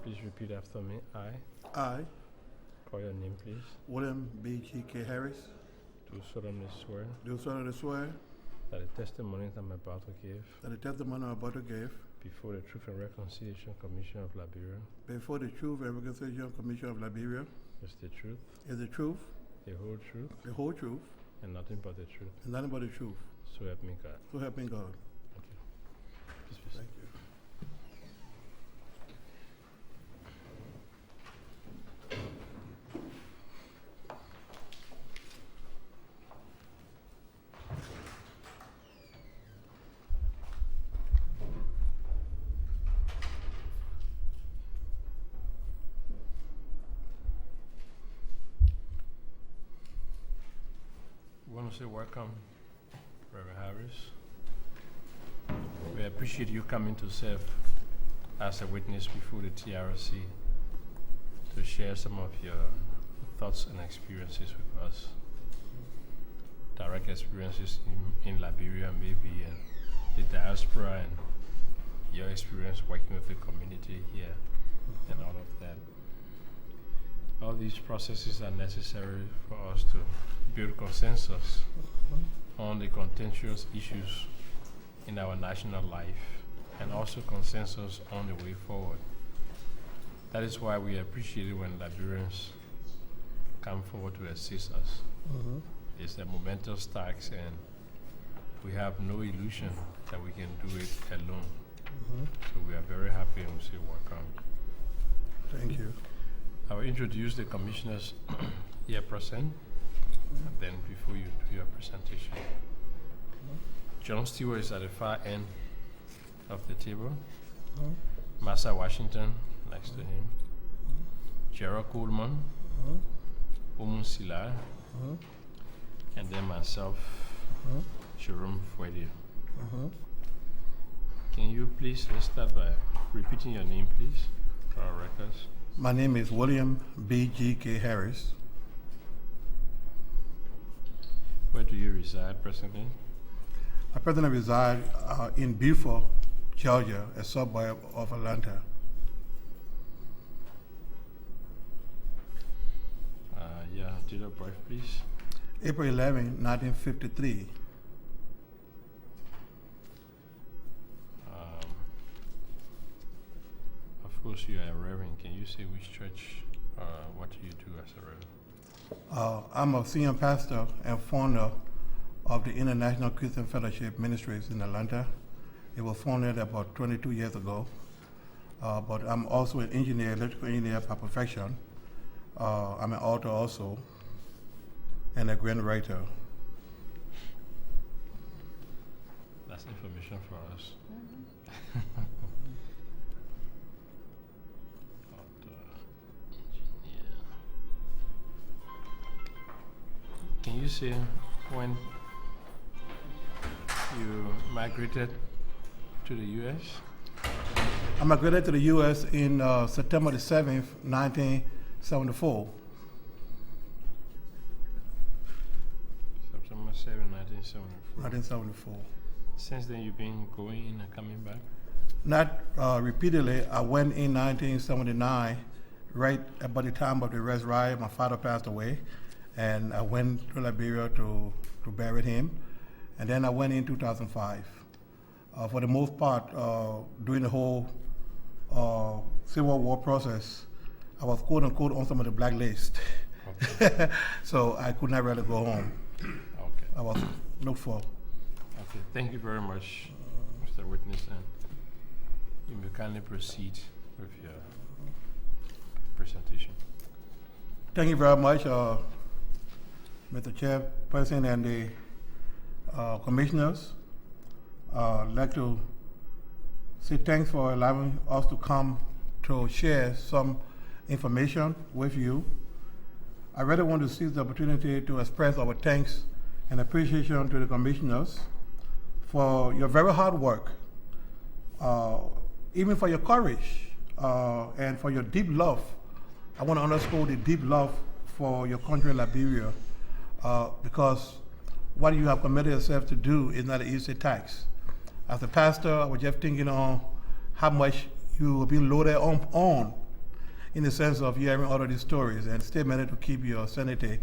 Please repeat after me. I, Call your name, please. William B.G.K. Harris, Do solemnly swear do solemnly swear that the testimonies I'm about to give that the testimony I'm about to give before the Truth and Reconciliation Commission of Liberia before the Truth and Reconciliation Commission of Liberia is the truth, is the truth, the whole truth, the whole truth, and nothing but the truth. and nothing but the truth. So help me God. So help me God. Thank you. Please be seated. Thank you. We want to say welcome, Reverend Harris. We appreciate you coming to serve as a witness before the TRC to share some of your thoughts and experiences with us. Direct experiences in Liberia maybe, and the diaspora, and your experience working with the community here, and all of that. All these processes are necessary for us to build consensus on the contentious issues in our national life, and also consensus on the way forward. That is why we appreciate it when Liberians come forward to assist us. It's a momentous task, and we have no illusion that we can do it alone. So we are very happy and we say welcome. Thank you. I will introduce the commissioners here present, and then before you do your presentation. John Stewart is at the far end of the table. Massa Washington next to him. Gerald Coleman, Omun Sila, and then myself, Jerome Fuedia. Can you please start by repeating your name, please, for our records? My name is William B.G.K. Harris. Where do you reside presently? I presently reside in Beaufort, Georgia, a suburb of Atlanta. Yeah, date of birth, please. April 11, 1953. Of course, you are a reverend. Can you say which church, what do you do as a reverend? I'm a senior pastor and founder of the International Christian Fellowship Ministries in Atlanta. It was founded about 22 years ago. But I'm also an engineer, electrical engineer by profession. I'm an author also, and a grant writer. That's information for us. Engineer. Can you say when you migrated to the U.S.? I migrated to the U.S. in September the 7th, 1974. September 7, 1974. 1974. Since then, you've been going and coming back? Not repeatedly. I went in 1979, right about the time of the arrest riot. My father passed away, and I went to Liberia to bury him. And then I went in 2005. For the most part, during the whole Civil War process, I was quote unquote on some of the blacklist. Okay. So I could not really go home. Okay. I was looked for. Okay, thank you very much, Mr. Witness, and you may kindly proceed with your presentation. Thank you very much, Mr. Chairperson and the commissioners. I'd like to say thanks for allowing us to come to share some information with you. I really want to seize the opportunity to express our thanks and appreciation to the commissioners for your very hard work, even for your courage, and for your deep love. I want to underscore the deep love for your country, Liberia, because what you have committed yourself to do is not an easy task. As a pastor, I was just thinking on how much you will be loaded on in the sense of hearing all of these stories, and still manage to keep your sanity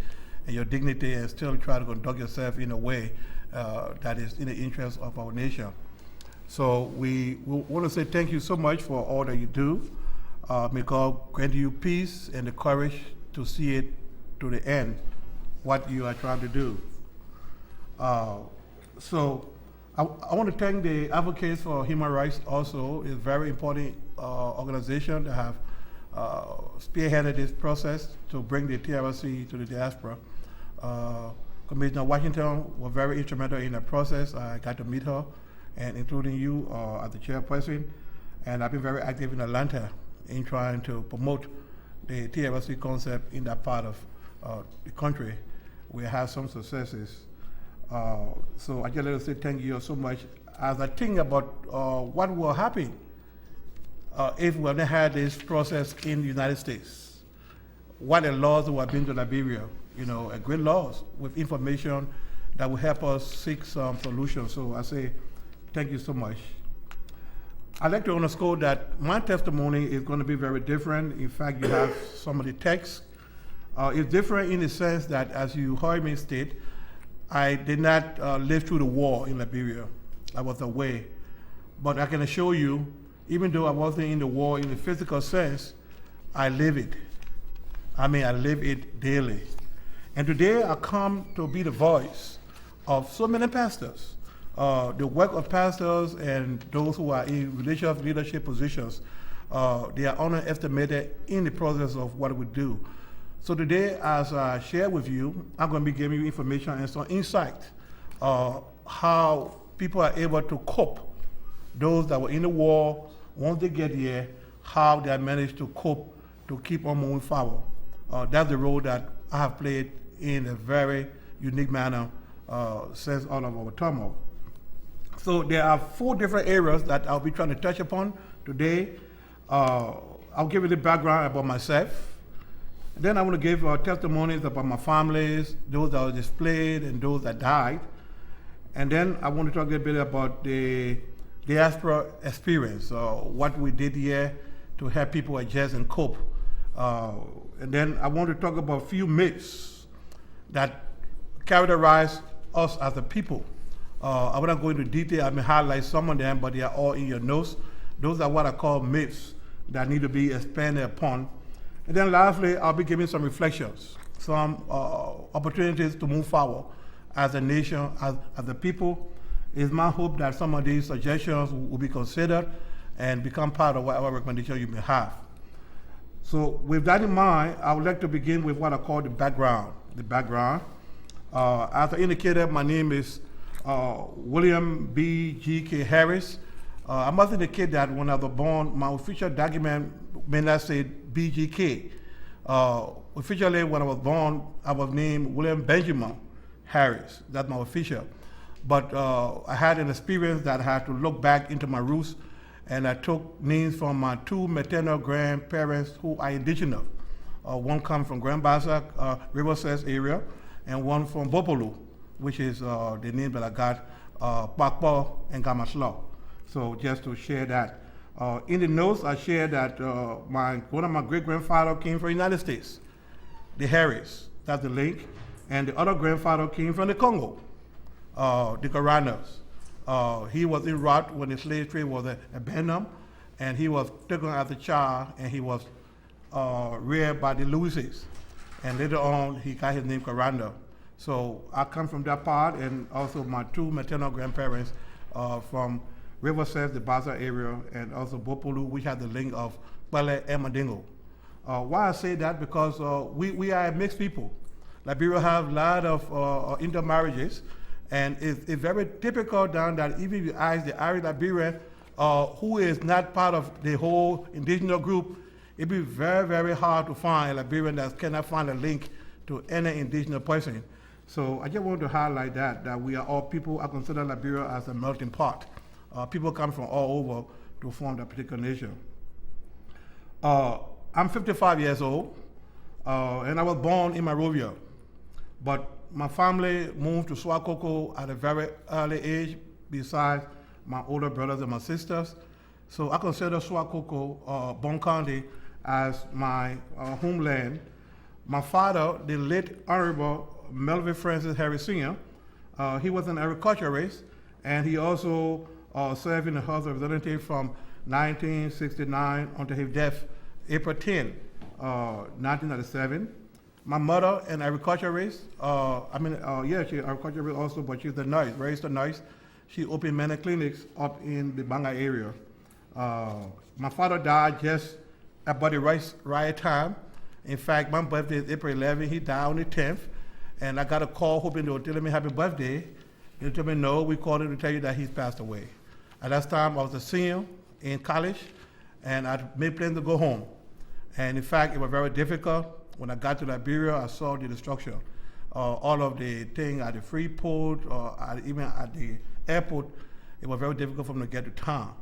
and your dignity and still try to conduct yourself in a way that is in the interest of our nation. So we want to say thank you so much for all that you do. May God grant you peace and the courage to see it to the end, what you are trying to do. So I want to thank the Advocates for Human Rights also. It's a very important organization that have spearheaded this process to bring the TRC to the diaspora. Commissioner Washington was very instrumental in the process. I got to meet her, and including you as the chairperson. And I've been very active in Atlanta in trying to promote the TRC concept in that part of the country. We have some successes. So I just want to say thank you so much. As I think about what will happen if we hadn't had this process in the United States, what the laws would have been to Liberia, a great laws with information that will help us seek some solutions. So I say thank you so much. I'd like to underscore that my testimony is going to be very different. In fact, you have some of the text. It's different in the sense that, as you heard me state, I did not live through the war in Liberia. I was away. But I can assure you, even though I wasn't in the war in the physical sense, I live it. I live it daily. And today I come to be the voice of so many pastors. The work of pastors and those who are in religious leadership positions, they are underestimated in the process of what we do. So today, as I share with you, I'm going to be giving you information and some insight how people are able to cope. Those that were in the war, once they get here, how they managed to cope to keep on moving forward. That's the role that I have played in a very unique manner since all of our turmoil. So there are 4 different areas that I'll be trying to touch upon today. I'll give you the background about myself. Then I want to give testimonies about my families, those that were displayed and those that died. And then I want to talk a bit about the diaspora experience, what we did here to help people adjust and cope. And then I want to talk about a few myths that characterize us as a people. I will not go into detail. I may highlight some of them, but they are all in your notes. Those are what I call myths that need to be expanded upon. And then lastly, I'll be giving some reflections, some opportunities to move forward as a nation, as a people. It's my hope that some of these suggestions will be considered and become part of whatever recommendation you may have. So with that in mind, I would like to begin with what I call the background. As I indicated, my name is William B. G.K. Harris. I must indicate that when I was born, my official document may not say BGK. Officially, when I was born, I was named William Benjamin Harris. That's my official. But I had an experience that I had to look back into my roots, and I took names from my 2 maternal grandparents who are indigenous. One comes from Grand Bassa, Riverside area, and one from Bopolu, which is the name that I got, Pakpo and Gamaslo. So just to share that. In the notes, I shared that one of my great-grandfather came from the United States, the Harris, that's the link, and the other grandfather came from the Congo, the Garanas. He was in route when the slave trade was abandoned, and he was taken as a child, and he was reared by the Lewises. And later on, he got his name Karanda. So I come from that part, and also my 2 maternal grandparents from Riverside, the Baza area, and also Bopolu, which had the link of Pele and Mandingo. Why I say that? Because we are a mixed people. Liberia have a lot of intermarriages, and it's very typical down that even if you ask the Irish Liberian who is not part of the whole indigenous group, it'd be very, very hard to find a Liberian that cannot find a link to any indigenous person. So I just want to highlight that we are all people. I consider Liberia as a melting pot. People come from all over to form that particular nation. I'm 55 years old, and I was born in Monrovia. But my family moved to Swakoko at a very early age, besides my older brothers and my sisters. So I consider Swakoko, Bon County, as my homeland. My father, the late Honorable Melvin Francis Harris Sr., he was an agriculturalist, and he also served in the House of Representatives from 1969 until his death, April 10, 1997. My mother, an agriculturalist, she's an agriculturalist also, but she's a nurse, raised a nurse. She opened many clinics up in the Banga area. My father died just about the right time. In fact, my birthday is April 11th. He died on the 10th. And I got a call hoping they would tell me happy birthday. They told me no, we called him to tell you that he's passed away. At that time, I was a senior in college, and I made plans to go home. And in fact, it was very difficult. When I got to Liberia, I saw the destruction. All of the things at the free port, or even at the airport, it was very difficult for me to get to town.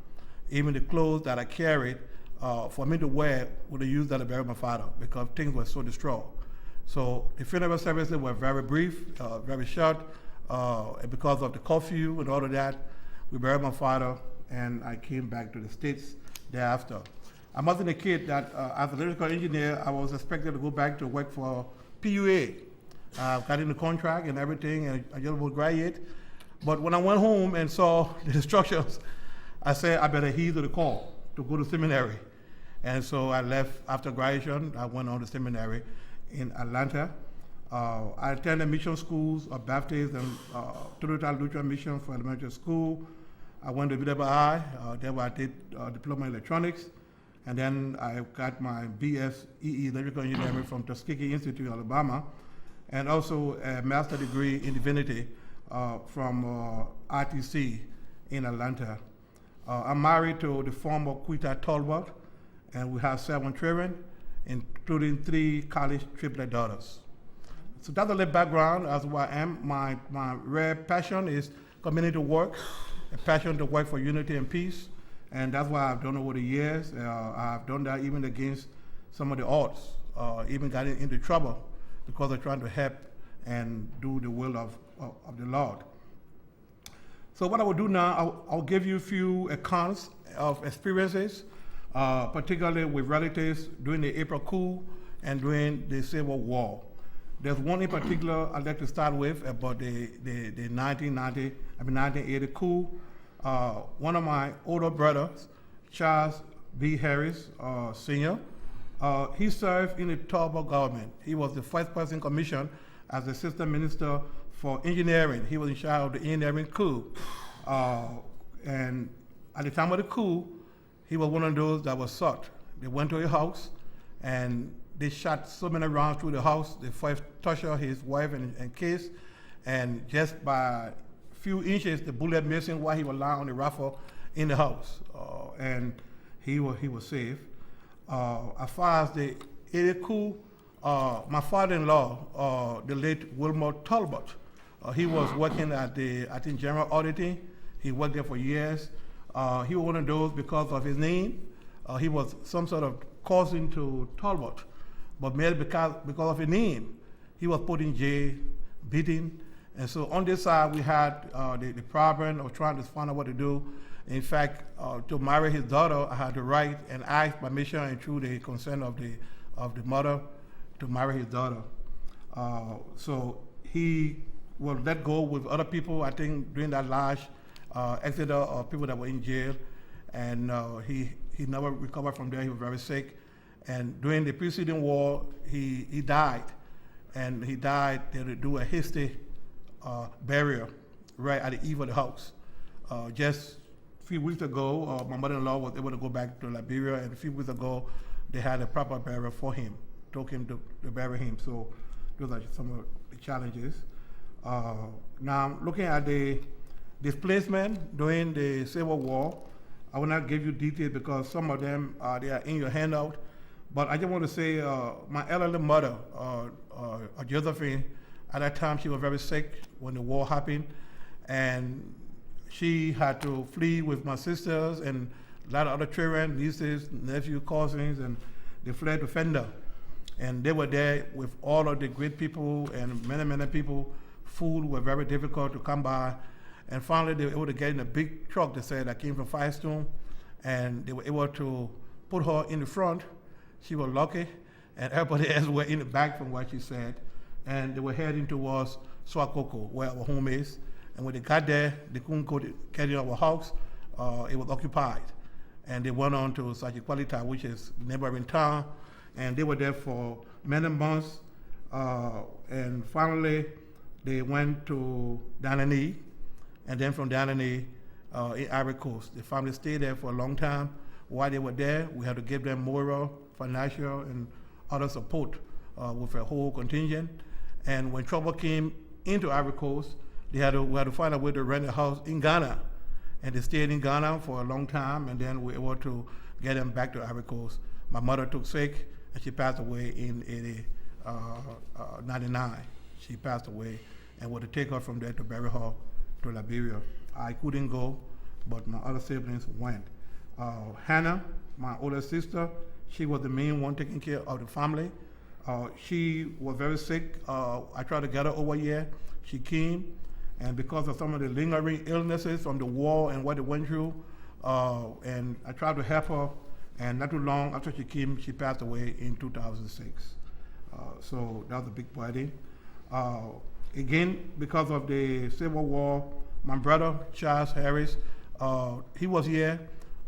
Even the clothes that I carried, for me to wear, would have used that to bury my father because things were so destroyed. So the funeral services were very brief, very short, and because of the curfew and all of that, we buried my father, and I came back to the States thereafter. I wasn't a kid that, as an electrical engineer, I was expected to go back to work for PUA. Got in the contract and everything, and I just would graduate. But when I went home and saw the destructions, I said I better heed to the call to go to seminary. And so I left after graduation. I went on to seminary in Atlanta. I attended mission schools of Baptist and Total Lutheran Mission for elementary school. I went to BWI, there I did diploma in electronics. And then I got my BS.EE electrical engineering from Tuskegee Institute, Alabama, and also a master's degree in divinity from RTC in Atlanta. I'm married to the former Quita Talbot, and we have 7 children, including 3 college triplet daughters. So that's a little background as who I am. My rare passion is community work, a passion to work for unity and peace. And that's why I've done over the years. I've done that even against some of the odds, even got into trouble because of trying to help and do the will of the Lord. So what I will do now, I'll give you a few accounts of experiences, particularly with relatives during the April coup and during the Civil War. There's one in particular I'd like to start with about the 1980 coup. One of my older brothers, Charles B. Harris, Sr., he served in the Talbot government. He was the first person commissioned as Assistant Minister for Engineering. He was in charge of the engineering coup. And at the time of the coup, he was one of those that was shot. They went to his house, and they shot so many rounds through the house. They first touched his wife and kids, and just by few inches, the bullet missing while he was lying on the raffle in the house, and he was safe. As far as the 80 coup, my father-in-law, the late Wilmer Talbot, he was working at the, I think, General Auditing. He worked there for years. He was one of those because of his name. He was some sort of cousin to Talbot, but merely because of his name, he was put in jail, beaten. And so on this side, we had the problem of trying to find out what to do. In fact, to marry his daughter, I had to write and ask permission and through the consent of the mother to marry his daughter. So he was let go with other people, I think, during that large exodus of people that were in jail. And he never recovered from there. He was very sick. And during the preceding war, he died. And he died, they would do a hasty burial right at the eve of the house. Just a few weeks ago, my mother-in-law was able to go back to Liberia, and a few weeks ago, they had a proper burial for him, took him to bury him. So those are some of the challenges. Now, looking at the displacement during the Civil War, I will not give you details because some of them they are in your handout. But I just want to say my elderly mother, Josephine, at that time she was very sick when the war happened, and she had to flee with my sisters and a lot of other children, nieces, nephews, cousins, and they fled to Fender. And they were there with all of the great people and many, many people. Food were very difficult to come by. And finally, they were able to get in a big truck, they said, that came from Firestone, and they were able to put her in the front She was lucky, and everybody else were in the back from what she said. And they were heading towards Swakoko, where our home is. And when they got there, they couldn't get in our house. It was occupied. And they went on to Sajikwalita, which is neighboring town. And they were there for many months. And finally, they went to Danani. And then from Danani, in Ivory Coast. The family stayed there for a long time. While they were there, we had to give them moral, financial, and other support with a whole contingent. And when trouble came into Ivory Coast, we had to find a way to rent a house in Ghana. And they stayed in Ghana for a long time, and then we were able to get them back to Ivory Coast. My mother took sick, and she passed away in 99. She passed away, and we had to take her from there to bury her to Liberia. I couldn't go, but my other siblings went. Hannah, my older sister, she was the main one taking care of the family. She was very sick. I tried to get her over here. She came, and because of some of the lingering illnesses from the war and what they went through, and I tried to help her, and not too long after she came, she passed away in 2006. So that was a big party. Again, because of the Civil War, my brother, Charles Harris, he was here,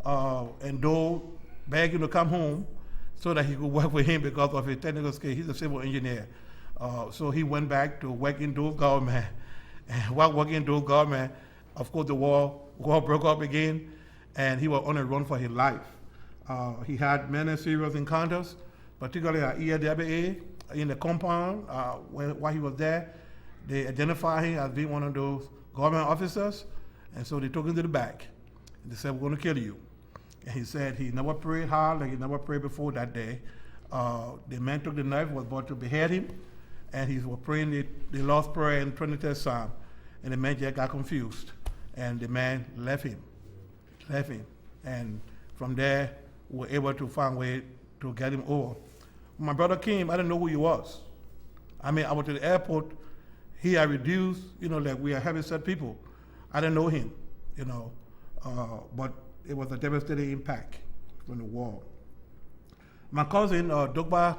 and though begging to come home so that he could work with him because of his technical skill. He's a civil engineer. So he went back to work in Dove government. And while working in Dove government, of course the war broke up again, and he was on a run for his life. He had many serious encounters, particularly at ELWA in the compound. While he was there, they identified him as being one of those government officers, and so they took him to the back. And they said, "We're going to kill you." And he said he never prayed hard, like he never prayed before that day. The man took the knife, was about to behead him, and he was praying the Lord's Prayer in 23rd Psalm. And the man just got confused, and the man left him. And from there, we were able to find a way to get him over. When my brother came, I didn't know who he was. I mean, I went to the airport, he had reduced, like we are heavy-set people. I didn't know him, but it was a devastating impact from the war. My cousin, Dogba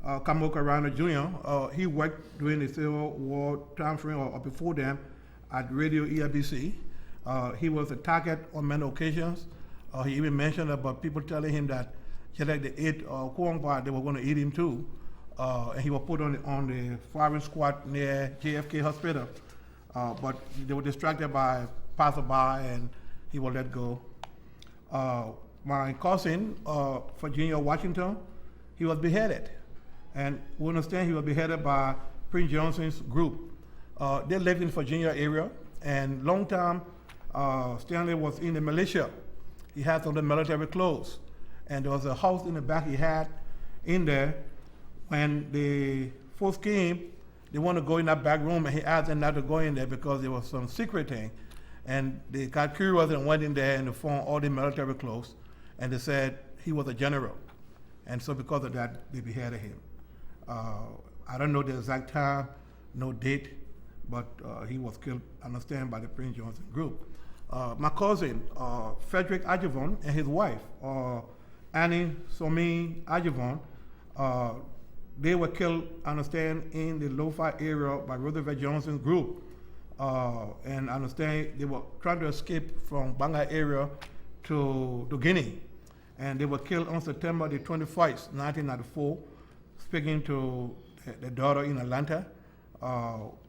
Kamoka Rana Jr., he worked during the Civil War time frame or before them at Radio ERBC. He was a target on many occasions. He even mentioned about people telling him that just like they ate Kuangpa, they were going to eat him too. And he was put on the firing squad near JFK Hospital. But they were distracted by passerby, and he was let go. My cousin, Virginia Washington, he was beheaded. And we understand he was beheaded by Prince Johnson's group. They lived in Virginia area, and long time Stanley was in the militia. He had some of the military clothes, and there was a house in the back he had in there. When the folks came, they wanted to go in that back room, and he asked them not to go in there because there was some secret thing. And they got curious and went in there and they found all the military clothes, and they said he was a general. And so because of that, they beheaded him. I don't know the exact time, no date, but he was killed, I understand, by the Prince Johnson group. My cousin, Frederick Adjuvon, and his wife, Annie Somi Adjuvon, they were killed, I understand, in the Lofa area by Roosevelt Johnson's group. And I understand they were trying to escape from Banga area to Guinea. And they were killed on September the 21st, 1994, speaking to the daughter in Atlanta.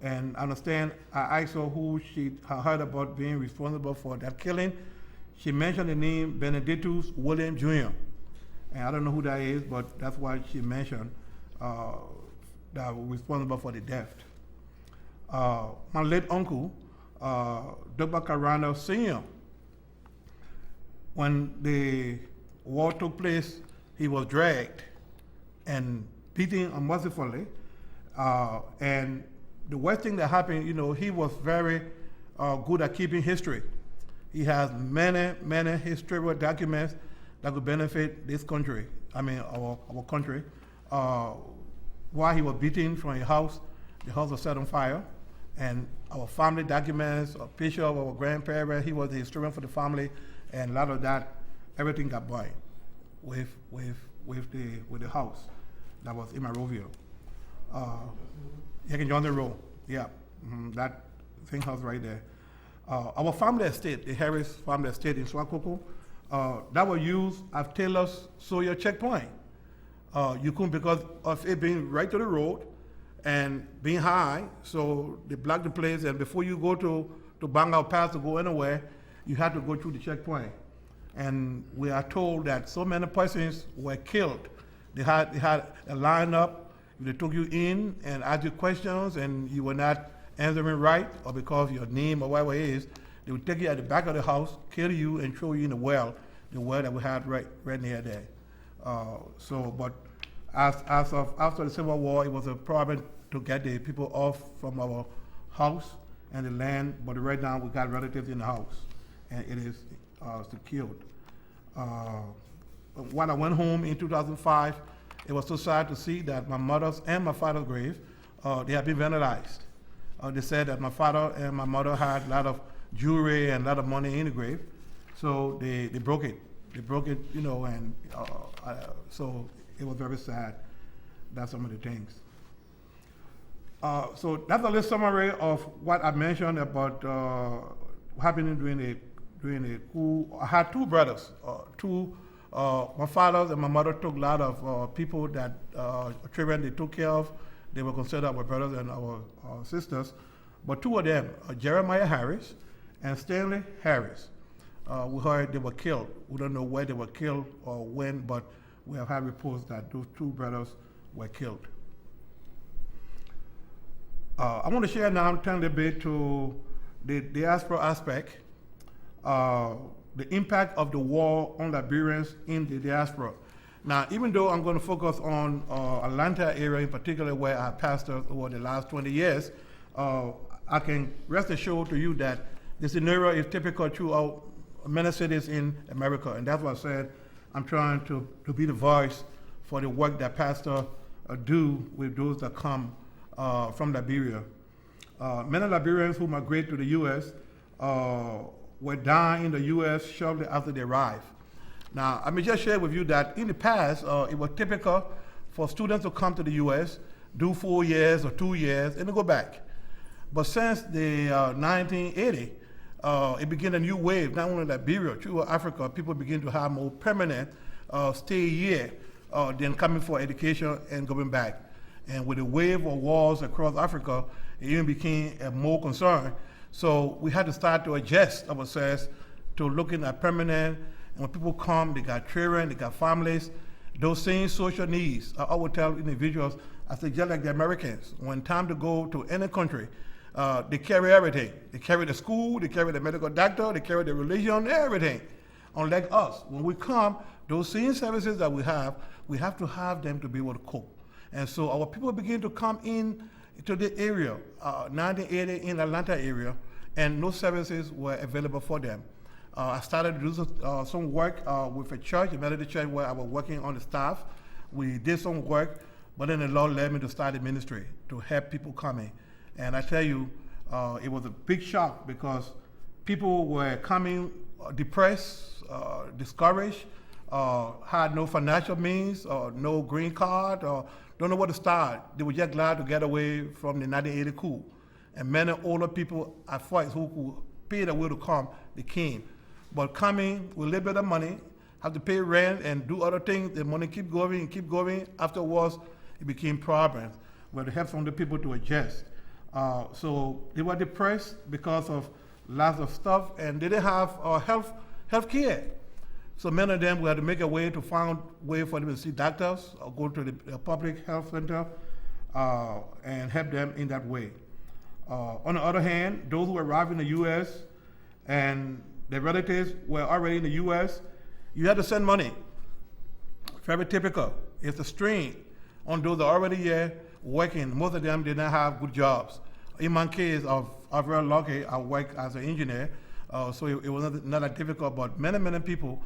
And I understand I asked her who she heard about being responsible for that killing. She mentioned the name Benedictus William Jr. And I don't know who that is, but that's why she mentioned that was responsible for the death. My late uncle, Dr. Karano Sr., when the war took place, he was dragged and beaten unmercifully. And the worst thing that happened, he was very good at keeping history. He has many historical documents that could benefit this country, our country. While he was beaten from a house, the house was set on fire. And our family documents, a picture of our grandparents, he was the historian for the family, and a lot of that, everything got burned. with the house that was in Monrovia. You can join the row. Yeah, that thing house right there. Our family estate, the Harris family estate in Swakoko, that was used as Taylor's Sawyer checkpoint. You couldn't, because of it being right to the road and being high, so they blocked the place, and before you go to Bangau Pass to go anywhere, you had to go through the checkpoint. And we are told that so many persons were killed. They had a lineup. They took you in and asked you questions, and you were not answering right, or because of your name or whatever it is, they would take you at the back of the house, kill you, and throw you in the well that we had right near there. But after the Civil War, it was a problem to get the people off from our house and the land. But right now, we got relatives in the house, and it is secured. When I went home in 2005, it was so sad to see that my mother's and my father's grave, they had been vandalized. They said that my father and my mother had a lot of jewelry and a lot of money in the grave, so they broke it. They broke it, and so it was very sad. That's some of the things. So that's a little summary of what I mentioned about happening during the coup. I had two brothers. My father and my mother took a lot of people that children they took care of. They were considered our brothers and our sisters. But two of them, Jeremiah Harris and Stanley Harris, we heard they were killed. We don't know where they were killed or when, but we have had reports that those two brothers were killed. I want to share now, turn a bit to the diaspora aspect, the impact of the war on Liberians in the diaspora. Now, even though I'm going to focus on Atlanta area in particular, where I pastored over the last 20 years, I can rest assured to you that the scenario is typical throughout many cities in America, and that's what I said. I'm trying to be the voice for the work that pastors do with those that come from Liberia. Many Liberians who migrate to the U.S. Were dying in the U.S. shortly after they arrived. Now, I may just share with you that in the past, it was typical for students to come to the U.S., do 4 years or 2 years, and then go back. But since the 1980, it began a new wave, not only Liberia, throughout Africa, people begin to have more permanent stay here than coming for education and going back. And with the wave of wars across Africa, it even became a more concern. So we had to start to adjust ourselves to looking at permanent. And when people come, they got children, they got families, those same social needs. I always tell individuals, I say, just like the Americans, when time to go to any country, they carry everything. They carry the school, they carry the medical doctor, they carry the religion, everything. Unlike us, when we come, those same services that we have to have them to be able to cope. And so our people begin to come in to the area, 1980 in Atlanta area, and no services were available for them. I started to do some work with a church, a Methodist church, where I was working on the staff. We did some work, but then the Lord led me to start a ministry to help people coming. And I tell you, it was a big shock because people were coming depressed, discouraged, had no financial means, or no green card, or don't know where to start. They were just glad to get away from the 1980 coup. And many older people at first who could pay the way to come, they came. But coming with a little bit of money, have to pay rent and do other things, the money keep going and keep going. Afterwards, it became problems. We had to help some of the people to adjust. So they were depressed because of lots of stuff, and they didn't have health care. So many of them, we had to make a way to find a way for them to see doctors or go to the public health center and help them in that way. On the other hand, those who arrived in the U.S. and their relatives were already in the U.S., you had to send money. Very typical. It's a strain on those that are already here working. Most of them did not have good jobs. In my case, I'm very lucky. I work as an engineer, so it was not that difficult, but many people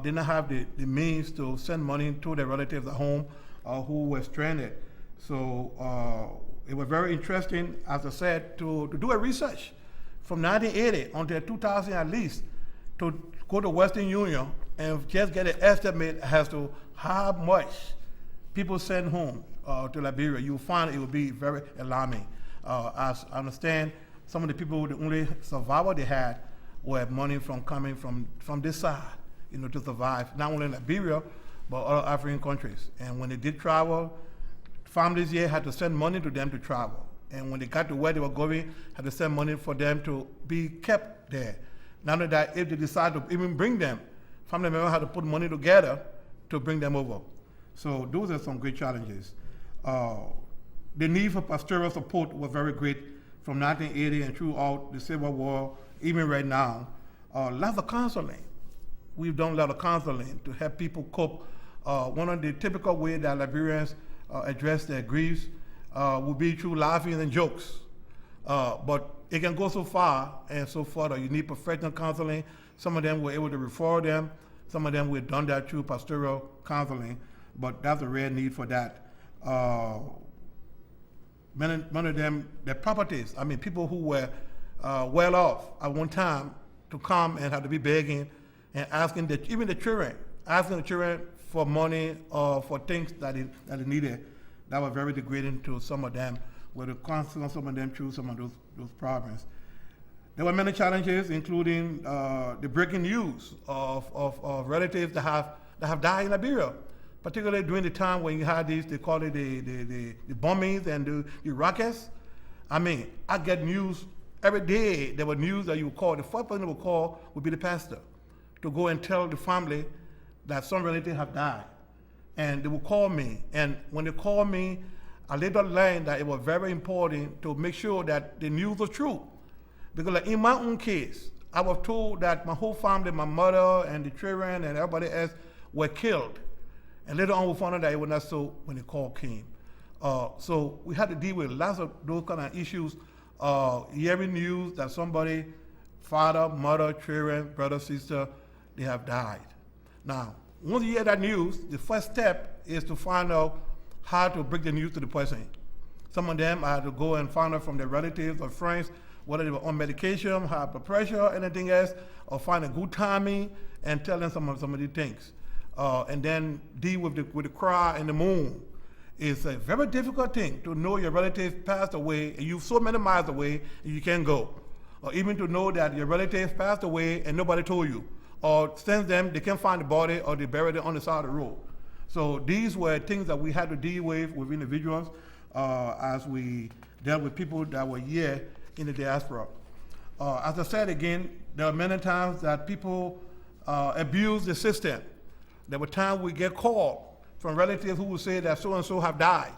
did not have the means to send money to their relatives at home who were stranded. So it was very interesting, as I said, to do a research from 1980 until 2000 at least, to go to Western Union and just get an estimate as to how much people send home to Liberia, you'll find it will be very alarming. As I understand, some of the people, the only survival they had were money coming from this side, to survive, not only in Liberia, but other African countries. And when they did travel, families here had to send money to them to travel. And when they got to where they were going, had to send money for them to be kept there. Not only that, if they decide to even bring them, family members had to put money together to bring them over. So those are some great challenges. The need for pastoral support was very great from 1980 and throughout the Civil War, even right now. Lots of counseling. We've done a lot of counseling to help people cope. One of the typical ways that Liberians address their griefs would be through laughing and jokes. But it can go so far and so further. You need professional counseling. Some of them were able to refer them. Some of them we've done that through pastoral counseling, but that's a rare need for that. Many of them, their properties, people who were well off at one time to come and have to be begging and asking even the children, for money or for things that they needed. That was very degrading to some of them, where the counsel some of them through some of those problems. There were many challenges, including the breaking news of relatives that have died in Liberia, particularly during the time when you had these, they call it the bombings and the rockets. I get news every day. There were news that you would call. The first person you would call would be the pastor to go and tell the family that some relative have died. And they would call me. And when they called me, I later learned that it was very important to make sure that the news was true. Because in my own case, I was told that my whole family, my mother and the children and everybody else were killed. And later on we found out that it was not so when the call came. So we had to deal with lots of those kind of issues, hearing news that somebody, father, mother, children, brother, sister, they have died. Now, once you hear that news, the first step is to find out how to break the news to the person. Some of them I had to go and find out from their relatives or friends whether they were on medication, high blood pressure, anything else, or find a good timing and tell them some of these things. And then deal with the cry and the moon. It's a very difficult thing to know your relative passed away and you're so many miles away and you can't go. Or even to know that your relative passed away and nobody told you. Or since then, they can't find the body or they buried it on the side of the road. So these were things that we had to deal with individuals as we dealt with people that were here in the diaspora. As I said again, there are many times that people abuse the system. There were times we get called from relatives who would say that so-and-so have died.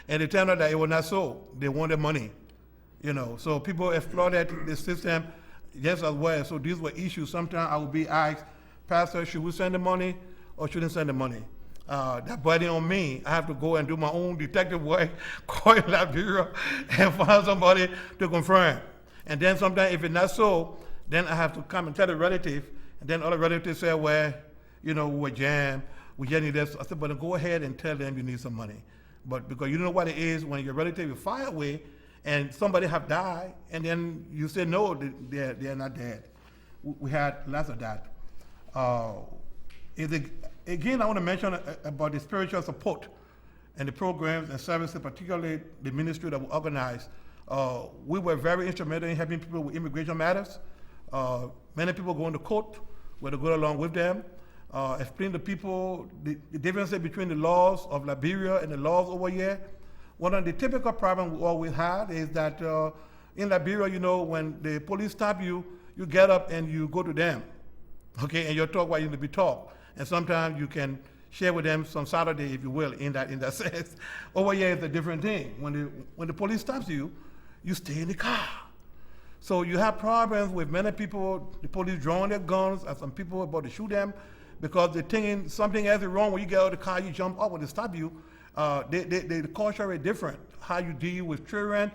And they tell us that it was not so. They wanted money. So people exploited the system just as well. So these were issues. Sometimes I would be asked, Pastor, should we send the money or shouldn't send the money? That burden on me. I have to go and do my own detective work, call in Liberia, and find somebody to confirm. And then sometimes if it's not so, then I have to come and tell the relative, and then other relatives say, well, we were jammed, we just need this. I said, but go ahead and tell them you need some money. But because you know what it is when your relative is far away and somebody have died, and then you say, no, they're not dead. We had lots of that. Again, I want to mention about the spiritual support and the programs and services, particularly the ministry that we organized. We were very instrumental in helping people with immigration matters. Many people go into court, we had to go along with them, explain to people the differences between the laws of Liberia and the laws over here. One of the typical problems we always had is that in Liberia, when the police stop you, you get up and you go to them, okay, and you talk what you need to be taught. And sometimes you can share with them some Saturday, if you will, in that sense. Over here, it's a different thing. When the police stops you, you stay in the car. So you have problems with many people, the police drawing their guns, and some people about to shoot them because they're thinking something else is wrong. When you get out of the car, you jump up when they stop you. The culture is different. How you deal with children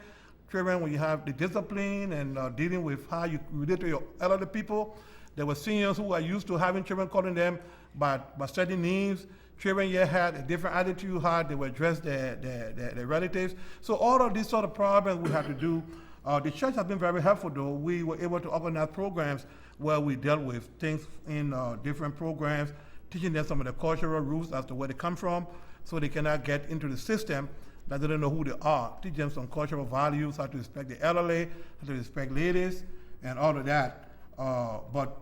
when you have the discipline and dealing with how you relate to your elderly people. There were seniors who are used to having children calling them by certain names. Children here had a different attitude, how they would address their relatives. So all of these sort of problems we have to do The church has been very helpful, though. We were able to organize programs where we dealt with things in different programs, teaching them some of the cultural roots as to where they come from, so they cannot get into the system that they don't know who they are. Teach them some cultural values, how to respect the elderly, how to respect ladies, and all of that. But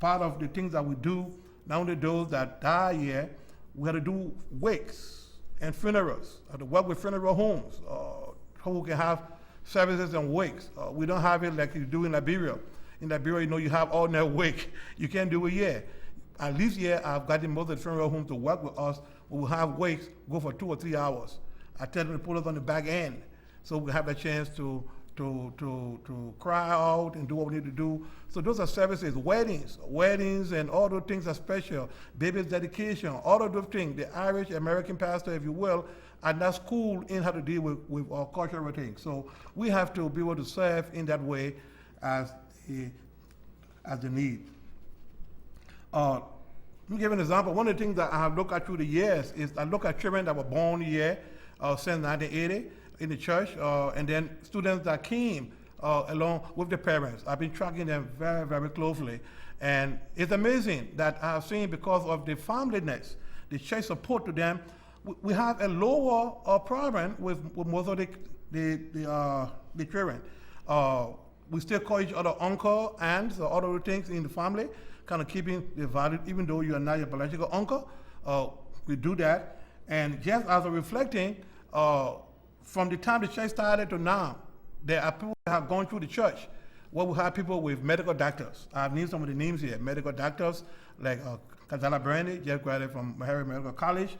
part of the things that we do, not only those that die here, we had to do wakes and funerals. I had to work with funeral homes, who can have services and wakes. We don't have it like you do in Liberia. In Liberia, you know, you have all night wake. You can't do it here. At least here, I've gotten most of the funeral homes to work with us. We'll have wakes go for 2 or 3 hours. I tell them to put us on the back end, so we have a chance to cry out and do what we need to do. So those are services, weddings and all those things are special. Baby's dedication, all of those things. The Irish American pastor, if you will, and that's cool in how to deal with our cultural things. So we have to be able to serve in that way as the need. Let me give an example. One of the things that I have looked at through the years is I look at children that were born here since 1980 in the church, and then students that came along with the parents. I've been tracking them very, very closely. And it's amazing that I've seen, because of the familyness, the church support to them, we have a lower problem with most of the children. We still call each other uncle, aunts, or other things in the family, kind of keeping the value, even though you are not your biological uncle. We do that. And just as a reflecting, from the time the church started to now, there are people that have gone through the church where we have people with medical doctors. I've named some of the names here. Medical doctors like Kazala Brandy, just graduated from Harvard Medical College,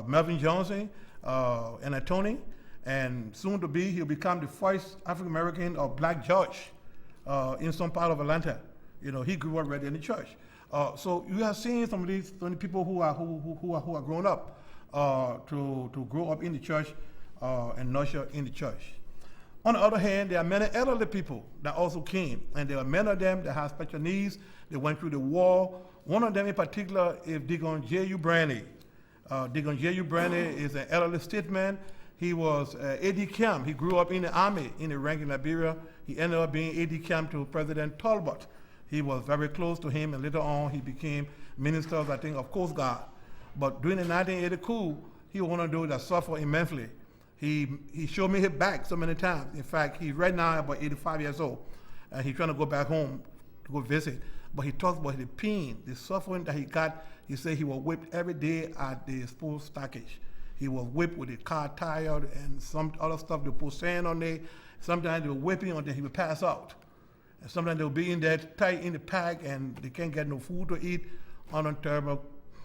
Melvin Johnson, and Tony, and soon to be, he'll become the first African American or black judge in some part of Atlanta. You know, he grew up right in the church. So you are seeing some of these people who are grown up to grow up in the church and nurture in the church. On the other hand, there are many elderly people that also came, and there are many of them that have special needs. They went through the war. One of them in particular is Deacon J.U. Brandy. Deacon J.U. Brandy is an elderly statesman. He was AD Camp. He grew up in the army in the rank in Liberia. He ended up being AD Camp to President Talbot. He was very close to him, and later on he became minister, I think, of Coast Guard. But during the 1980 coup, he was one of those that suffered immensely. He showed me his back so many times. In fact, he's right now about 85 years old, and he's trying to go back home to go visit. But he talks about the pain, the suffering that he got. He said he was whipped every day at the sports stockage. He was whipped with a car tire and some other stuff. They put sand on it. Sometimes they were whipping until he would pass out. And sometimes they'll be in there tight in the pack, and they can't get no food to eat under terrible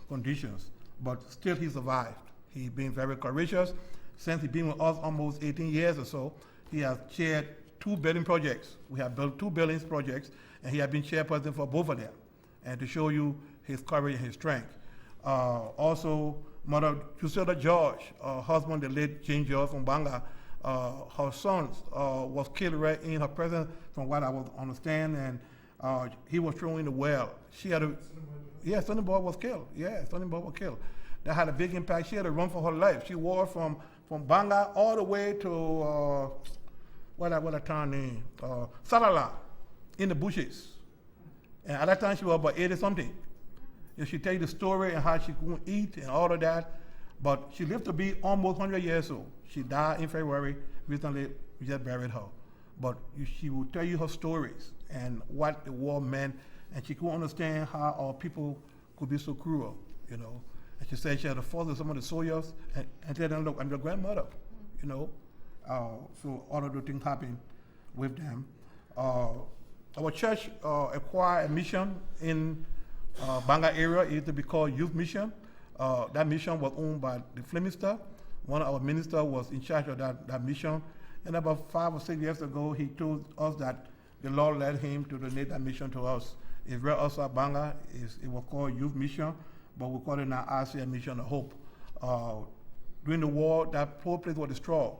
conditions. But still he survived. He's been very courageous. Since he's been with us almost 18 years or so, he has chaired 2 building projects. We have built 2 building projects, and he has been chairperson for both of them, and to show you his courage and his strength. Also, Mother Juscelda George, husband, the late Jane George from Banga, her son was killed right in her presence, from what I was understand, and he was thrown in the well. She had Sonny Boy was killed. Yeah, Sonny Boy was killed. That had a big impact. She had to run for her life. She walked from Banga all the way to what a town name? Salala, in the bushes. And at that time she was about 80 something. And she tell you the story and how she couldn't eat and all of that. But she lived to be almost 100 years old. She died in February. Recently, we just buried her. But she will tell you her stories and what the war meant. And she couldn't understand how our people could be so cruel, you know. And she said she had to follow some of the soldiers and tell them, look, I'm your grandmother, you know. So all of those things happened with them. Our church acquired a mission in Banga area. It used to be called Youth Mission. That mission was owned by the Flemister. One of our ministers was in charge of that mission. And about 5 or 6 years ago, he told us that the Lord led him to donate that mission to us. It's right outside Banga. It was called Youth Mission, but we call it now RCA Mission of Hope. During the war, that whole place was destroyed.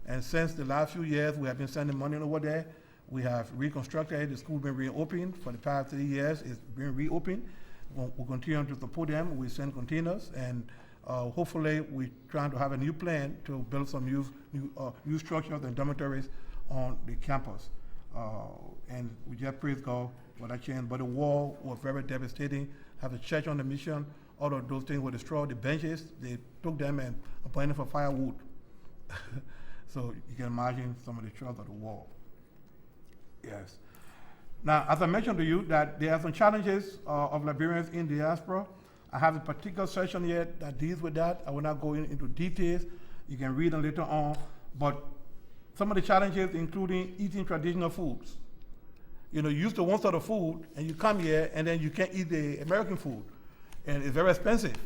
And since the last few years, we have been sending money over there. We have reconstructed it. The school has been reopened for the past 3 years. It's been reopened. We'll continue to support them. We send containers, and hopefully we're trying to have a new plan to build some new structures and dormitories on the campus. And we just praise God for that change. But the war was very devastating. Have the church on the mission, all of those things were destroyed. The benches, they took them and appointed for firewood. So you can imagine some of the troubles of the war. Yes. Now, as I mentioned to you, that there are some challenges of Liberians in diaspora. I have a particular section here that deals with that. I will not go into details. You can read them later on. But some of the challenges including eating traditional foods. You know, you used to want sort of food, and you come here, and then you can't eat the American food, and it's very expensive.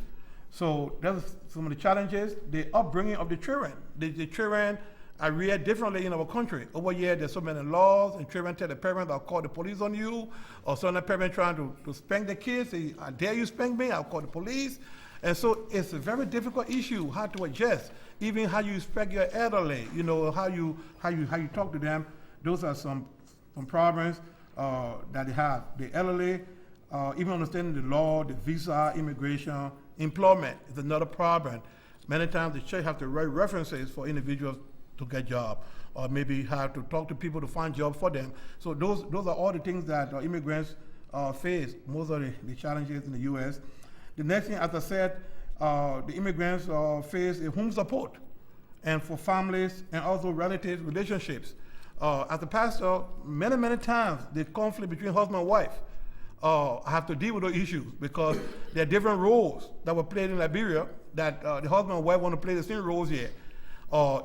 So that's some of the challenges. The upbringing of the children. The children are reared differently in our country. Over here, there's so many laws, and children tell the parents, I'll call the police on you, or some of the parents trying to spank the kids, say, I dare you spank me, I'll call the police. And so it's a very difficult issue, how to adjust, even how you respect your elderly, you know, how you talk to them. Those are some problems that they have. The elderly, even understanding the law, the visa, immigration, employment is another problem. Many times the church have to write references for individuals to get jobs, or maybe have to talk to people to find jobs for them. So those are all the things that immigrants face, most of the challenges in the U.S. The next thing, as I said, the immigrants face a home support, and for families and also relatives, relationships. As a pastor, many times the conflict between husband and wife, I have to deal with those issues because there are different roles that were played in Liberia that the husband and wife want to play the same roles here.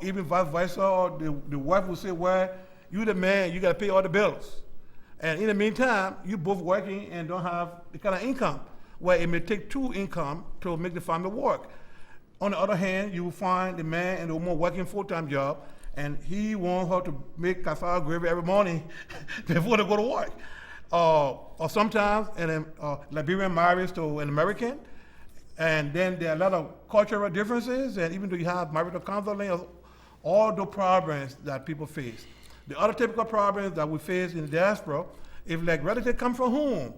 Even vice versa, the wife will say, well, you the man, you got to pay all the bills. And in the meantime, you both working and don't have the kind of income where it may take two income to make the family work. On the other hand, you will find the man and the woman working full-time job, and he wants her to make cassava gravy every morning before they go to work. Or sometimes a Liberian marries to an American, and then there are a lot of cultural differences, and even though you have marital counseling, all the problems that people face. The other typical problems that we face in the diaspora, if like relatives come from home,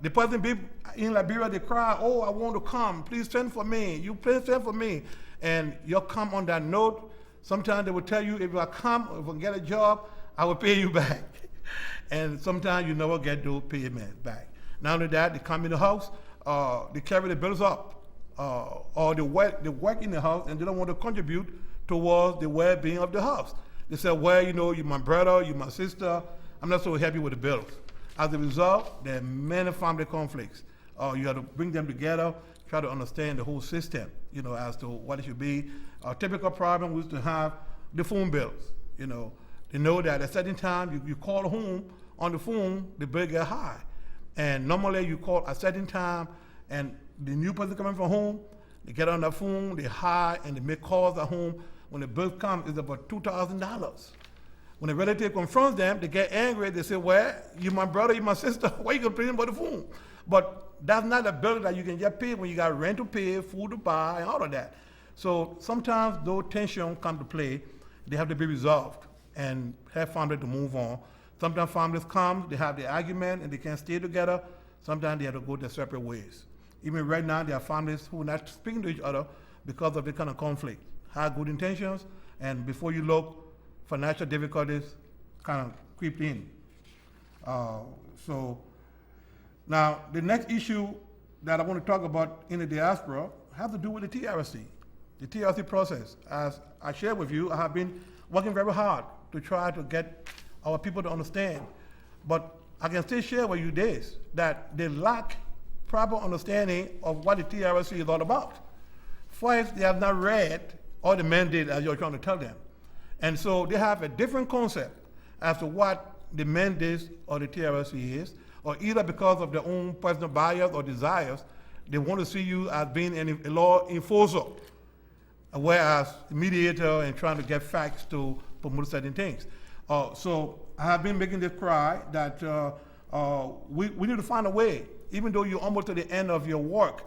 the person be in Liberia, they cry, oh, I want to come, please send for me, you please send for me. And you'll come on that note. Sometimes they will tell you, if I come, if I get a job, I will pay you back. And sometimes you never get those payments back. Not only that, they come in the house, they carry the bills up, or they work in the house and they don't want to contribute towards the well-being of the house. They say, well, you know, you're my brother, you're my sister, I'm not so happy with the bills. As a result, there are many family conflicts. You have to bring them together, try to understand the whole system, you know, as to what it should be. A typical problem was to have the phone bills, you know. They know that at a certain time, you call home on the phone, the bill get high. And normally you call at a certain time, and the new person coming from home, they get on the phone, they high, and they make calls at home. When the bill comes, it's about $2,000. When a relative confronts them, they get angry. They say, well, you're my brother, you're my sister. Why are you complaining about the phone? But that's not a bill that you can just pay when you got rent to pay, food to buy, and all of that. So sometimes those tensions come to play. They have to be resolved and have family to move on. Sometimes families come, they have the argument, and they can't stay together. Sometimes they have to go their separate ways. Even right now, there are families who are not speaking to each other because of the kind of conflict. Have good intentions, and before you look, financial difficulties kind of creep in. So now the next issue that I want to talk about in the diaspora has to do with the TRC. The TRC process. As I shared with you, I have been working very hard to try to get our people to understand. But I can still share with you this, that they lack proper understanding of what the TRC is all about. First, they have not read all the mandate as you're trying to tell them. And so they have a different concept as to what the mandate of the TRC is, or either because of their own personal bias or desires, they want to see you as being a law enforcer, whereas the mediator and trying to get facts to promote certain things. So I have been making this cry that we need to find a way, even though you're almost to the end of your work,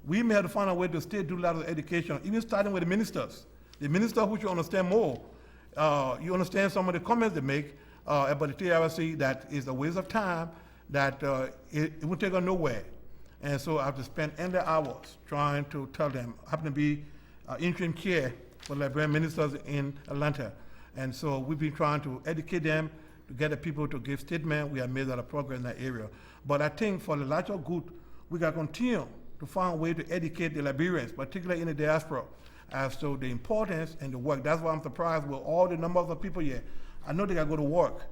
we may have to find a way to still do a lot of education, even starting with the ministers. The minister who should understand more. You understand some of the comments they make about the TRC that is a waste of time, that it will take us nowhere. And so I have to spend endless hours trying to tell them. I happen to be interim chair for Liberian ministers in Atlanta. And so we've been trying to educate them, to get the people to give statement. We have made a lot of progress in that area. But I think for the larger good, we got to continue to find a way to educate the Liberians, particularly in the diaspora, as to the importance and the work. That's why I'm surprised with all the numbers of people here. I know they got to go to work,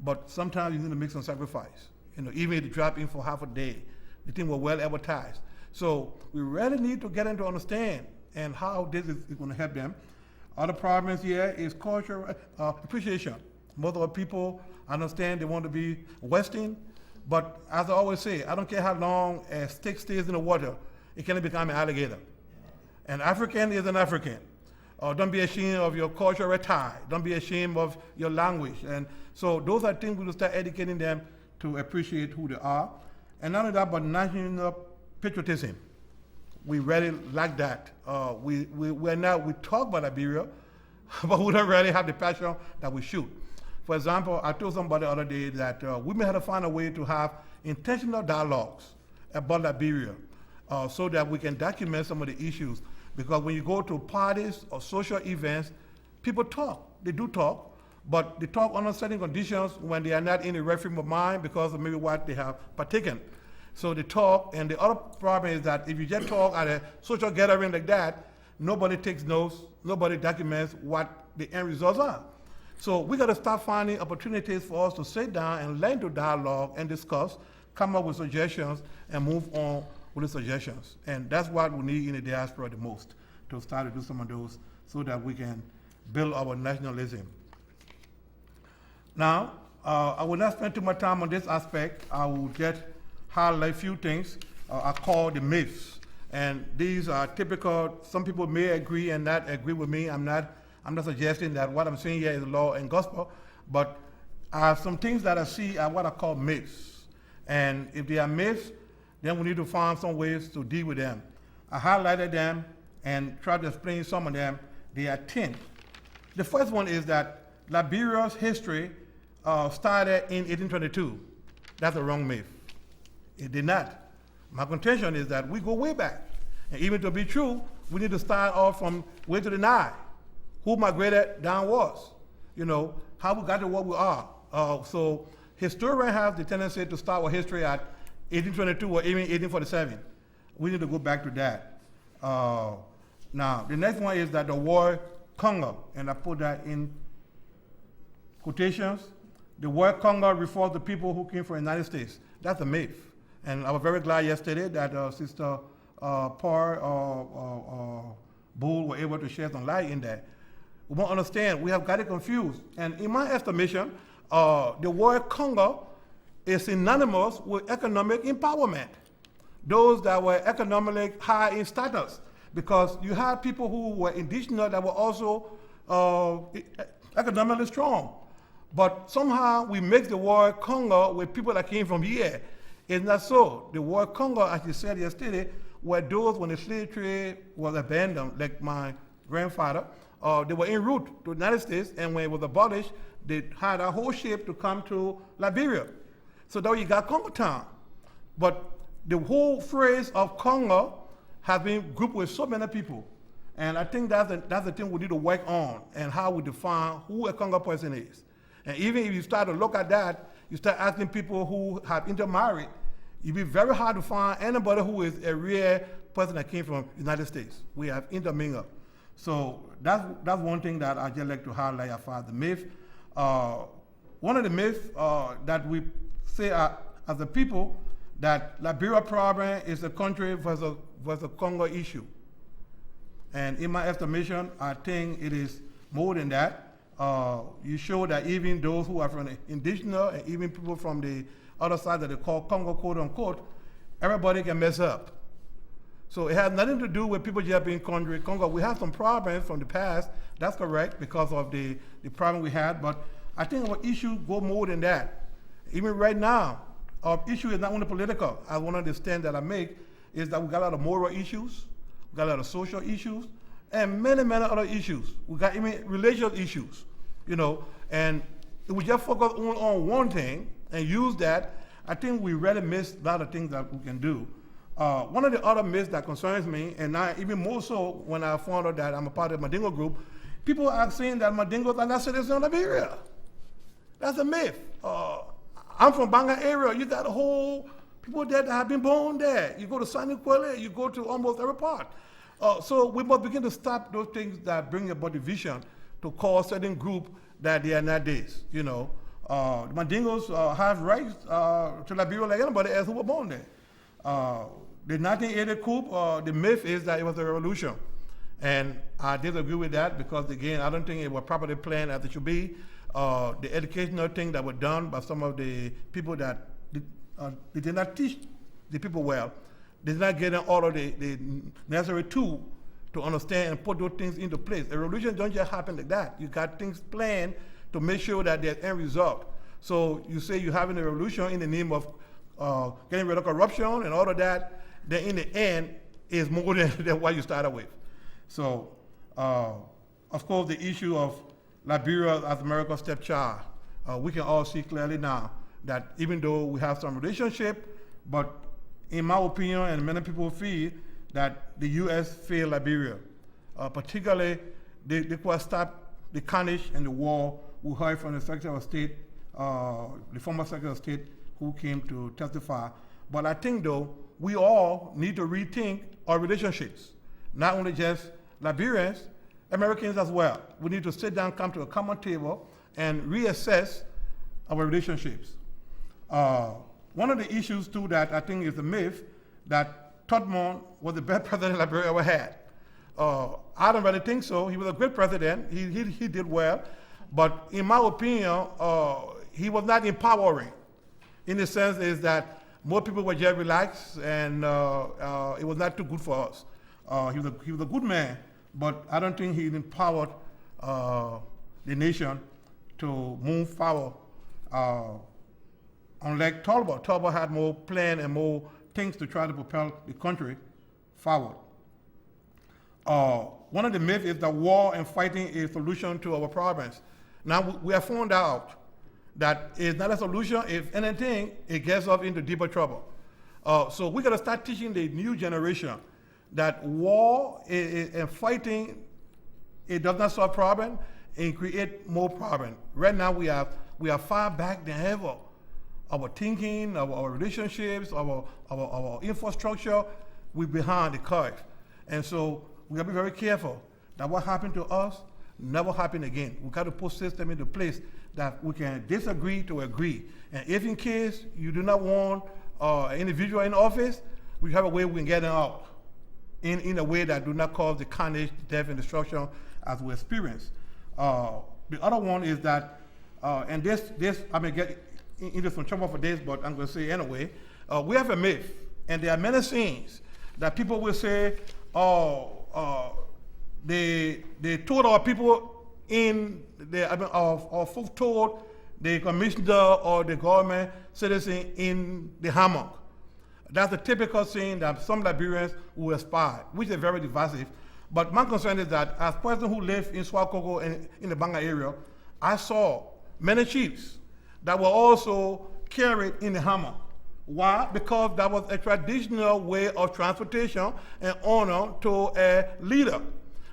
but sometimes you need to make some sacrifice. Even if you drop in for half a day, the thing was well advertised. So we really need to get them to understand and how this is going to help them. Other problems here is cultural appreciation. Most of the people understand they want to be Western, but as I always say, I don't care how long a stick stays in the water, it can become an alligator. An African is an African. Don't be ashamed of your cultural attire. Don't be ashamed of your language. And so those are things we will start educating them to appreciate who they are. And not only that, but national patriotism. We really lack that. We talk about Liberia, but we don't really have the passion that we should. For example, I told somebody the other day that we may have to find a way to have intentional dialogues about Liberia so that we can document some of the issues. Because when you go to parties or social events, people talk. They do talk, but they talk under certain conditions when they are not in the right frame of mind because of maybe what they have partaken. So they talk, and the other problem is that if you just talk at a social gathering like that, nobody takes notes, nobody documents what the end results are. So we got to start finding opportunities for us to sit down and learn to dialogue and discuss, come up with suggestions, and move on with the suggestions. And that's what we need in the diaspora the most, to start to do some of those so that we can build our nationalism. Now, I will not spend too much time on this aspect. I will just highlight a few things I call the myths. And these are typical. Some people may agree and not agree with me. I'm not suggesting that what I'm saying here is law and gospel, but I have some things that I see are what I call myths. And if they are myths, then we need to find some ways to deal with them. I highlighted them and tried to explain some of them. They are 10. The first one is that Liberia's history started in 1822. That's a wrong myth. It did not. My contention is that we go way back. And even to be true, we need to start off from way to the Nile. Who migrated downwards? How we got to what we are. So historians have the tendency to start with history at 1822 or even 1847. We need to go back to that. Now, the next one is that the word Congo, and I put that in quotations. The word Congo refers to people who came from the United States. That's a myth. And I was very glad yesterday that Sister Paul Bull were able to shed some light in that. We won't understand. We have got it confused. And in my estimation, the word Congo is synonymous with economic empowerment. Those that were economically high in status, because you had people who were indigenous that were also economically strong. But somehow we mix the word Congo with people that came from here. It's not so. The word Congo, as you said yesterday, were those when the slave trade was abandoned, like my grandfather. They were en route to the United States, and when it was abolished, they had a whole ship to come to Liberia. So now you got Congo Town. But the whole phrase of Congo has been grouped with so many people. And I think that's the thing we need to work on, and how we define who a Congo person is. And even if you start to look at that, you start asking people who have intermarried, it'd be very hard to find anybody who is a real person that came from the United States. We have intermingled. So that's one thing that I just like to highlight as far as the myth. One of the myths that we say as a people, that Liberia problem is a country versus Congo issue. And in my estimation, I think it is more than that. You show that even those who are from the indigenous and even people from the other side that they call Congo, quote unquote, everybody can mess up. So it has nothing to do with people just being Congo. We have some problems from the past, that's correct, because of the problem we had, but I think our issue go more than that. Even right now, our issue is not only political. One of the stands that I make is that we got a lot of moral issues, we got a lot of social issues, and many, many other issues. We got even religious issues, and if we just focus on one thing and use that, I think we really miss a lot of things that we can do. One of the other myths that concerns me, and now even more so when I found out that I'm a part of the Mandingo group, People are saying that Mandingos are not citizens of Liberia. That's a myth. I'm from Banga area. You got a whole people there that have been born there. You go to Sani Kwele, you go to almost every part. So we must begin to stop those things that bring about division to call certain group that they are not this. You know, the Mandingos have rights to Liberia like anybody else who were born there. The 1980 coup, the myth is that it was a revolution. And I disagree with that because, again, I don't think it was properly planned as it should be. The educational thing that were done by some of the people that did not teach the people well, they did not get all of the necessary tools to understand and put those things into place. A revolution don't just happen like that. You got things planned to make sure that there's end result. So you say you're having a revolution in the name of getting rid of corruption and all of that, then in the end is more than what you started with. So, of course, the issue of Liberia as America's stepchild, we can all see clearly now that even though we have some relationship, but in my opinion, and many people feel that the U.S. failed Liberia. Particularly, they could stop the carnage and the war we heard from the Secretary of State, the former Secretary of State who came to testify. But I think, though, we all need to rethink our relationships, not only just Liberians, Americans as well. We need to sit down, come to a common table, and reassess our relationships. One of the issues, too, that I think is a myth, that Todmon was the best president Liberia ever had. I don't really think so. He was a great president. He did well. But in my opinion, he was not empowering. In the sense is that more people were just relaxed, and it was not too good for us. He was a good man, but I don't think he empowered the nation to move forward. Unlike Talbot. Talbot had more plan and more things to try to propel the country forward. One of the myths is that war and fighting is a solution to our problems. Now we have found out that it's not a solution. If anything, it gets us into deeper trouble. So we got to start teaching the new generation that war and fighting, it does not solve problem and create more problem. Right now we are far back than ever. Our thinking, our relationships, our infrastructure, we're behind the curve. And so we gotta be very careful that what happened to us never happen again. We got to put system into place that we can disagree to agree. And if in case you do not want an individual in office, we have a way we can get them out in a way that do not cause the carnage, death, and destruction as we experience. The other one is that, and this I may get into some trouble for this, but I'm going to say anyway, we have a myth, and there are many things that people will say, they told our people our folks told the commissioner or the government citizen in the hammock. That's a typical thing that some Liberians will aspire, which is very divisive. But my concern is that as person who lived in Swakogo and in the Banga area, I saw many chiefs that were also carried in the hammock. Why? Because that was a traditional way of transportation and honor to a leader.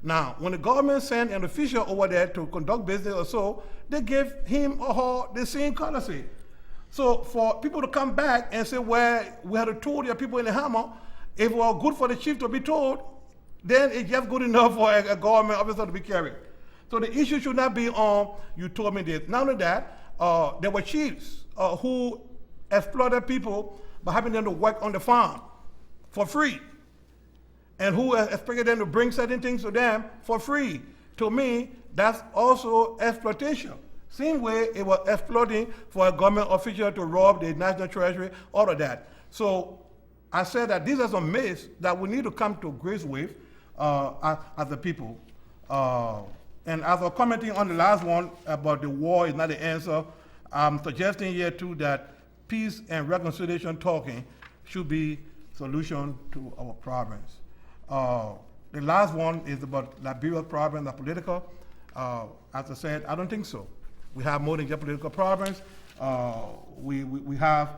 Now, when the government sent an official over there to conduct business or so, they gave him or her the same courtesy. So for people to come back and say, well, we had to told your people in the hammock, if it was good for the chief to be told, then it's just good enough for a government officer to be carried. So the issue should not be on, you told me this. Not only that, there were chiefs who exploited people by having them to work on the farm for free, and who expected them to bring certain things to them for free. To me, that's also exploitation. Same way it was exploiting for a government official to rob the national treasury, all of that. So I said that these are some myths that we need to come to grips with as a people. And as I'm commenting on the last one about the war is not the answer, I'm suggesting here too that peace and reconciliation talking should be solution to our problems. The last one is about Liberia's problem, the political. As I said, I don't think so. We have more than just political problems. We have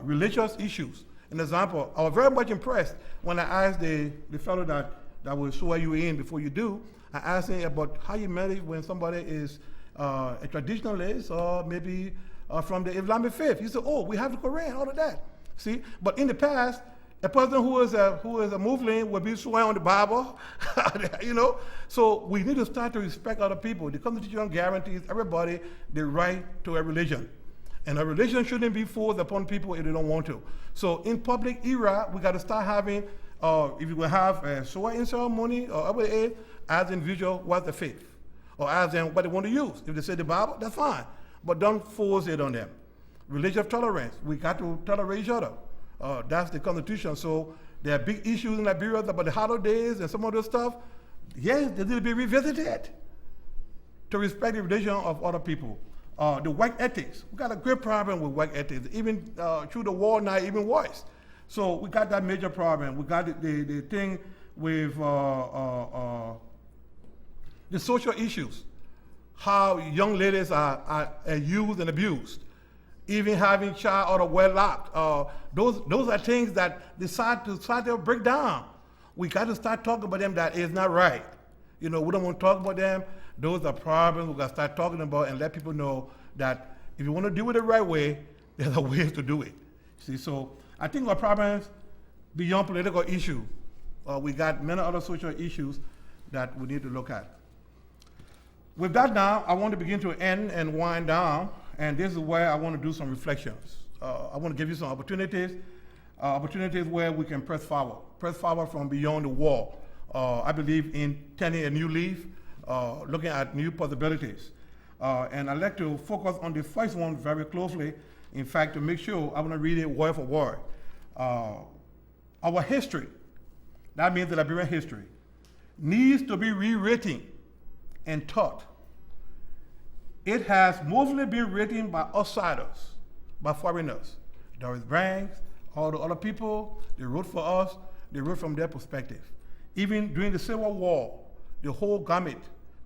religious issues. An example, I was very much impressed when I asked the fellow that that will swear you in before you do. I asked him about how you manage when somebody is a traditionalist or maybe from the Islamic faith. He said, oh, we have the Quran, all of that. See, but in the past, a person who is a Muslim would be swearing on the Bible, you know. So we need to start to respect other people. The Constitution guarantees everybody the right to a religion. And a religion shouldn't be forced upon people if they don't want to. So in public era, we got to start having, if you will have a swearing ceremony or other aid, as individual, what's the faith? Or as in what they want to use. If they say the Bible, that's fine. But don't force it on them. Religious tolerance, we got to tolerate each other. That's the Constitution. So there are big issues in Liberia about the holidays and some other stuff. Yes, they need to be revisited to respect the religion of other people. The work ethics, we got a great problem with work ethics. Even through the war now, even worse. So we got that major problem. We got the thing with the social issues, how young ladies are used and abused, even having child out of wedlock. Those are things that the society will break down. We got to start talking about them. That is not right. You know, we don't want to talk about them. Those are problems we got to start talking about and let people know that if you want to do it the right way, there's a ways to do it. See, so I think our problems beyond political issue, we got many other social issues that we need to look at. With that now, I want to begin to end and wind down, and this is where I want to do some reflections. I want to give you some opportunities where we can press forward from beyond the wall. I believe in turning a new leaf, looking at new possibilities. And I'd like to focus on the first one very closely. In fact, to make sure, I want to read it word for word. Our history, that means the Liberian history, needs to be rewritten and taught. It has mostly been written by outsiders, by foreigners. Doris Banks, all the other people, they wrote for us, they wrote from their perspective. Even during the Civil War, the whole gamut,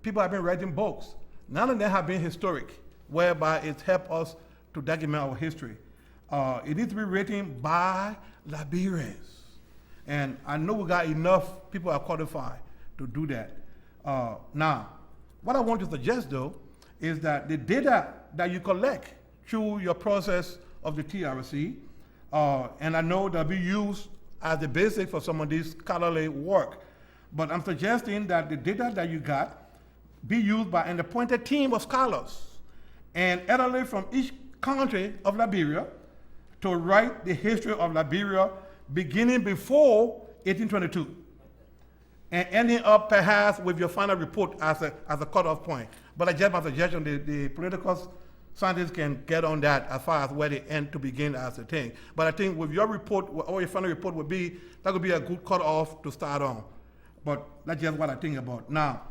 people have been writing books. None of them have been historic, whereby it helped us to document our history. It needs to be written by Liberians. And I know we got enough people are qualified to do that. Now, what I want to suggest though, is that the data that you collect through your process of the TRC, and I know they'll be used as the basis for some of this scholarly work, but I'm suggesting that the data that you got be used by an appointed team of scholars and elderly from each country of Liberia to write the history of Liberia beginning before 1822 and ending up perhaps with your final report as a cutoff point. But I just my suggestion, the political scientists can get on that as far as where they end to begin as a thing. But I think with your report, or your final report would be, that would be a good cutoff to start on. But that's just what I think about. Now,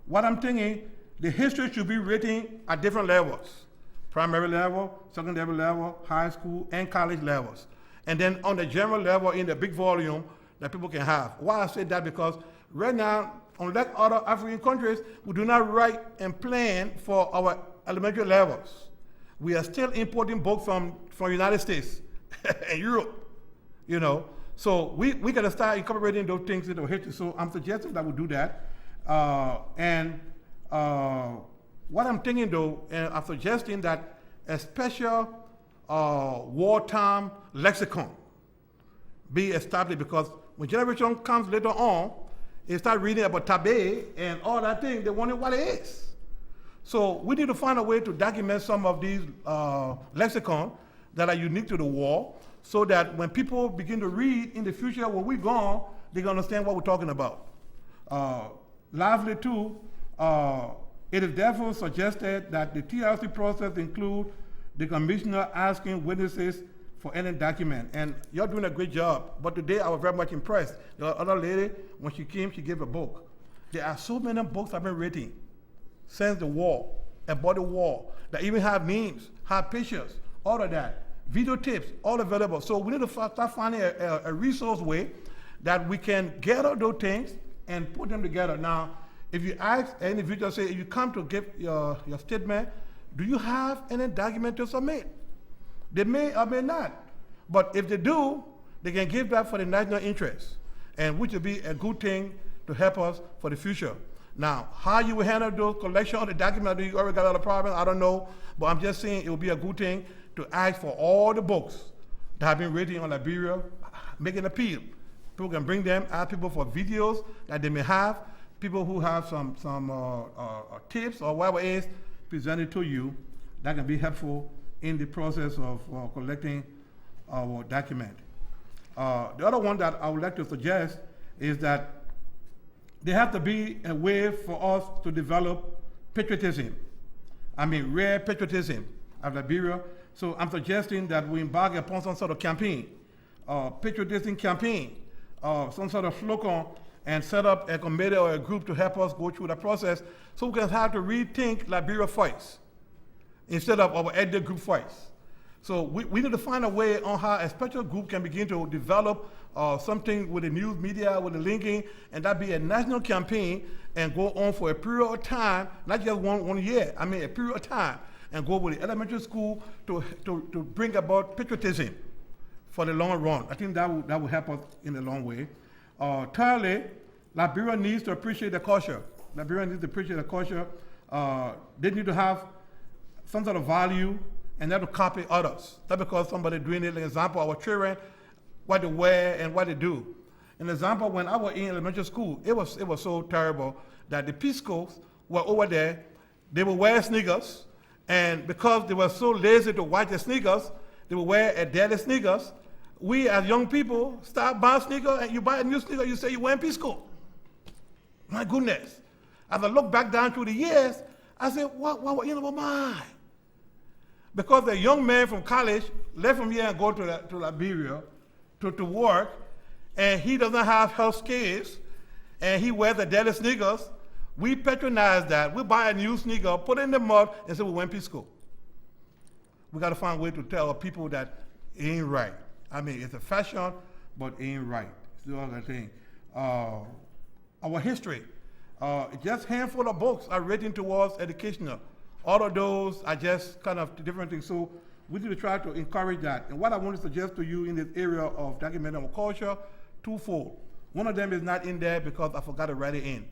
what I'm thinking, the history should be written at different levels. Primary level, secondary level, high school, and college levels. And then on the general level in the big volume that people can have. Why I say that? Because right now, unlike other African countries, we do not write and plan for our elementary levels. We are still importing books from the United States and Europe, you know. So we got to start incorporating those things into history. So I'm suggesting that we do that. What I'm thinking though, and I'm suggesting that a special wartime lexicon be established, because when generation comes later on, they start reading about Tabe and all that thing, they wonder what it is. So we need to find a way to document some of these lexicons that are unique to the war, so that when people begin to read in the future when we're gone, they can understand what we're talking about. Lastly too, it is therefore suggested that the TRC process include the commissioner asking witnesses for any document. And you're doing a great job, but today I was very much impressed. The other lady, when she came, she gave a book. There are so many books have been written since the war, about the war, that even have names, have pictures, all of that, videotapes, all available. So we need to start finding a resource way that we can gather those things and put them together. Now, if you ask an individual, say, if you come to give your statement, do you have any document to submit? They may or may not. But if they do, they can give that for the national interest, and which would be a good thing to help us for the future. Now, how you will handle those collection of the documents, you already got a lot of problems, I don't know, but I'm just saying it would be a good thing to ask for all the books that have been written on Liberia, make an appeal. People can bring them, ask people for videos that they may have, people who have some tips or whatever it is presented to you that can be helpful in the process of collecting our document. The other one that I would like to suggest is that there has to be a way for us to develop patriotism. I mean, rare patriotism of Liberia. So I'm suggesting that we embark upon some sort of campaign, patriotism campaign, some sort of slogan, and set up a committee or a group to help us go through the process so we can have to rethink Liberia first instead of our ethnic group first. So we need to find a way on how a special group can begin to develop something with the news media, with the linking, and that be a national campaign and go on for a period of time, not just one year, I mean a period of time, and go with the elementary school to bring about patriotism for the long run. I think that will help us in the long way. Thirdly, Liberia needs to appreciate the culture. Liberia needs to appreciate the culture. They need to have some sort of value and not to copy others. Not because somebody doing it. An example, our children, what they wear and what they do. An example, when I was in elementary school, it was so terrible that the Piscos were over there, they would wear sneakers, and because they were so lazy to wash the sneakers, they would wear a dirty sneakers. We as young people start buying sneakers, and you buy a new sneaker, you say you're wearing Pisco. My goodness. As I look back down through the years, I said, what my? Because the young man from college left from here and go to Liberia to work, and he doesn't have health skills, and he wears the dirty sneakers, we patronize that. We buy a new sneaker, put it in the mud, and say we went Pisco. We got to find a way to tell people that it ain't right. I mean, it's a fashion, but it ain't right. It's the other thing. Our history, just a handful of books are written towards educational. All of those are just kind of different things. So we need to try to encourage that. And what I want to suggest to you in this area of documenting our culture, twofold. One of them is not in there because I forgot to write it in.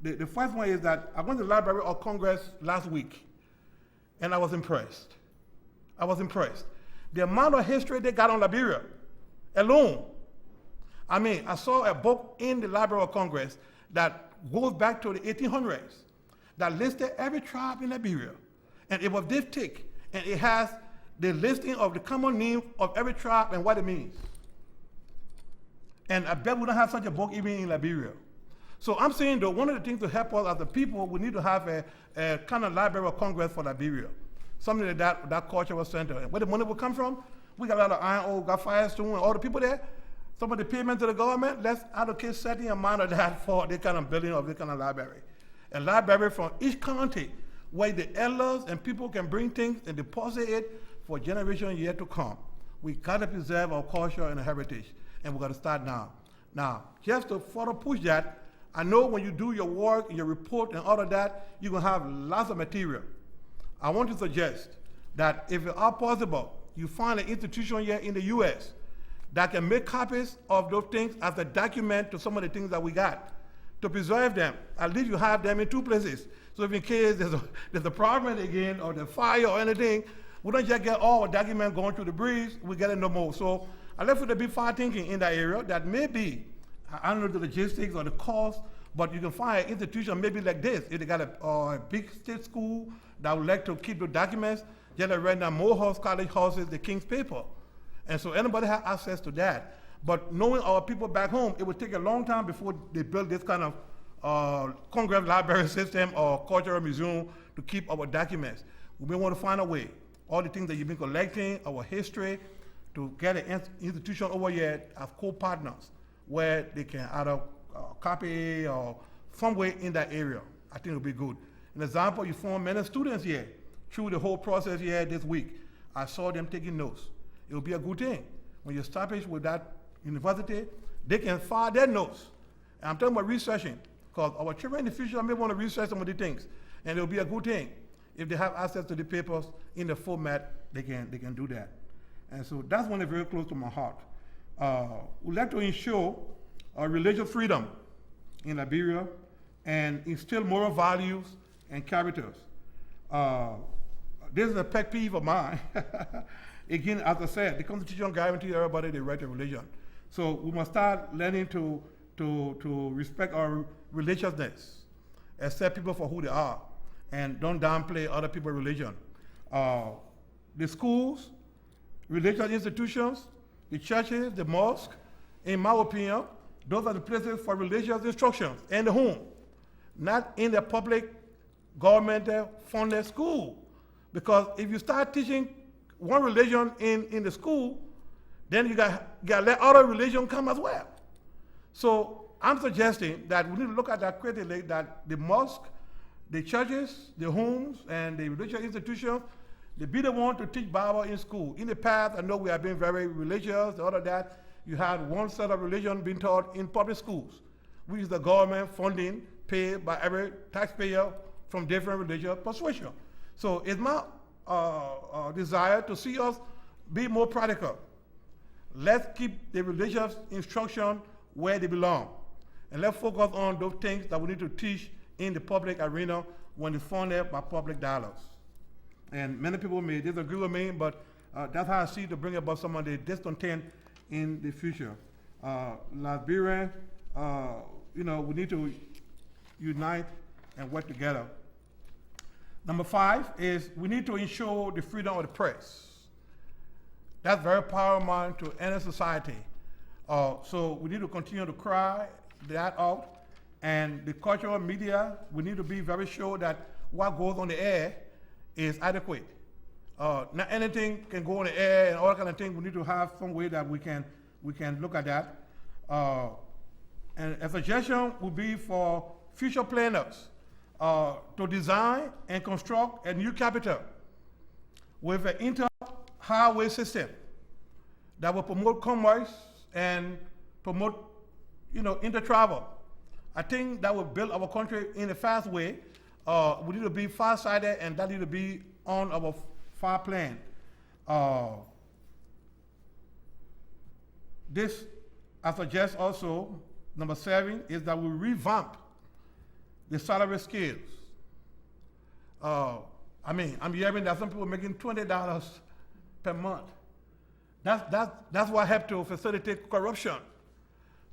The first one is that I went to the Library of Congress last week, and I was impressed. The amount of history they got on Liberia alone. I mean, I saw a book in the Library of Congress that goes back to the 1800s that listed every tribe in Liberia. And it was this thick, and it has the listing of the common name of every tribe and what it means. And I bet we don't have such a book even in Liberia. So I'm saying though, one of the things to help us as a people, we need to have a kind of Library of Congress for Liberia. Something like that cultural center. And where the money will come from, we got a lot of iron ore, got Firestone, and all the people there. Some of the payment to the government, let's allocate certain amount of that for this kind of building of this kind of library. A library from each county where the elders and people can bring things and deposit it for generations yet to come. We got to preserve our culture and heritage, and we got to start now. Now, just to further push that, I know when you do your work and your report and all of that, you're going to have lots of material. I want to suggest that if it are possible, you find an institution here in the U.S. that can make copies of those things as a document to some of the things that we got, to preserve them. At least you have them in two places. So if in case there's a problem again, or the fire or anything, we don't just get all our documents going through the breeze, we get it no more. So I left with a bit far thinking in that area that maybe, I don't know the logistics or the cost, but you can find an institution maybe like this. If they got a big state school that would like to keep the documents, just like right now Morehouse College houses the King's paper. And so anybody has access to that. But knowing our people back home, it would take a long time before they build this kind of Congress library system or cultural museum to keep our documents. We may want to find a way, all the things that you've been collecting, our history, to get an institution over here as co-partners where they can either copy or some way in that area. I think it would be good. An example, you form many students here through the whole process here this week. I saw them taking notes. It would be a good thing. When you establish with that university, they can file their notes. And I'm talking about researching, because our children in the future may want to research some of the things, and it will be a good thing. If they have access to the papers in the format, they can do that. And so that's one that's very close to my heart. We'd like to ensure religious freedom in Liberia and instill moral values and characters. This is a pet peeve of mine. Again, as I said, the Constitution guarantees everybody the right to religion. So we must start learning to respect our religiousness, accept people for who they are, and don't downplay other people's religion. The schools, religious institutions, the churches, the mosque, in my opinion, those are the places for religious instructions, and the home, not in the public government-funded school. Because if you start teaching one religion in the school, then you got to let other religion come as well. So I'm suggesting that we need to look at that critically, that the mosque, the churches, the homes, and the religious institutions, they be the one to teach Bible in school. In the past, I know we have been very religious, all of that. You had one set of religion being taught in public schools, which is the government funding paid by every taxpayer from different religious persuasion. So it's my desire to see us be more practical. Let's keep the religious instruction where they belong. And let's focus on those things that we need to teach in the public arena when it's funded by public dollars. And many people may disagree with me, but that's how I see to bring about some of the discontent in the future. Liberia, we need to unite and work together. Number 5 is we need to ensure the freedom of the press. That's very paramount to any society. So we need to continue to cry that out. And the cultural media, we need to be very sure that what goes on the air is adequate. Not anything can go on the air and all that kind of thing. We need to have some way that we can look at that. And a suggestion would be for future planners to design and construct a new capital with an inter-highway system that will promote commerce and promote, inter-travel. I think that will build our country in a fast way. We need to be far-sighted, and that need to be on our far plan. This, I suggest also, number 7, is that we revamp the salary scales. I'm hearing that some people are making $20 per month. That's what helped to facilitate corruption.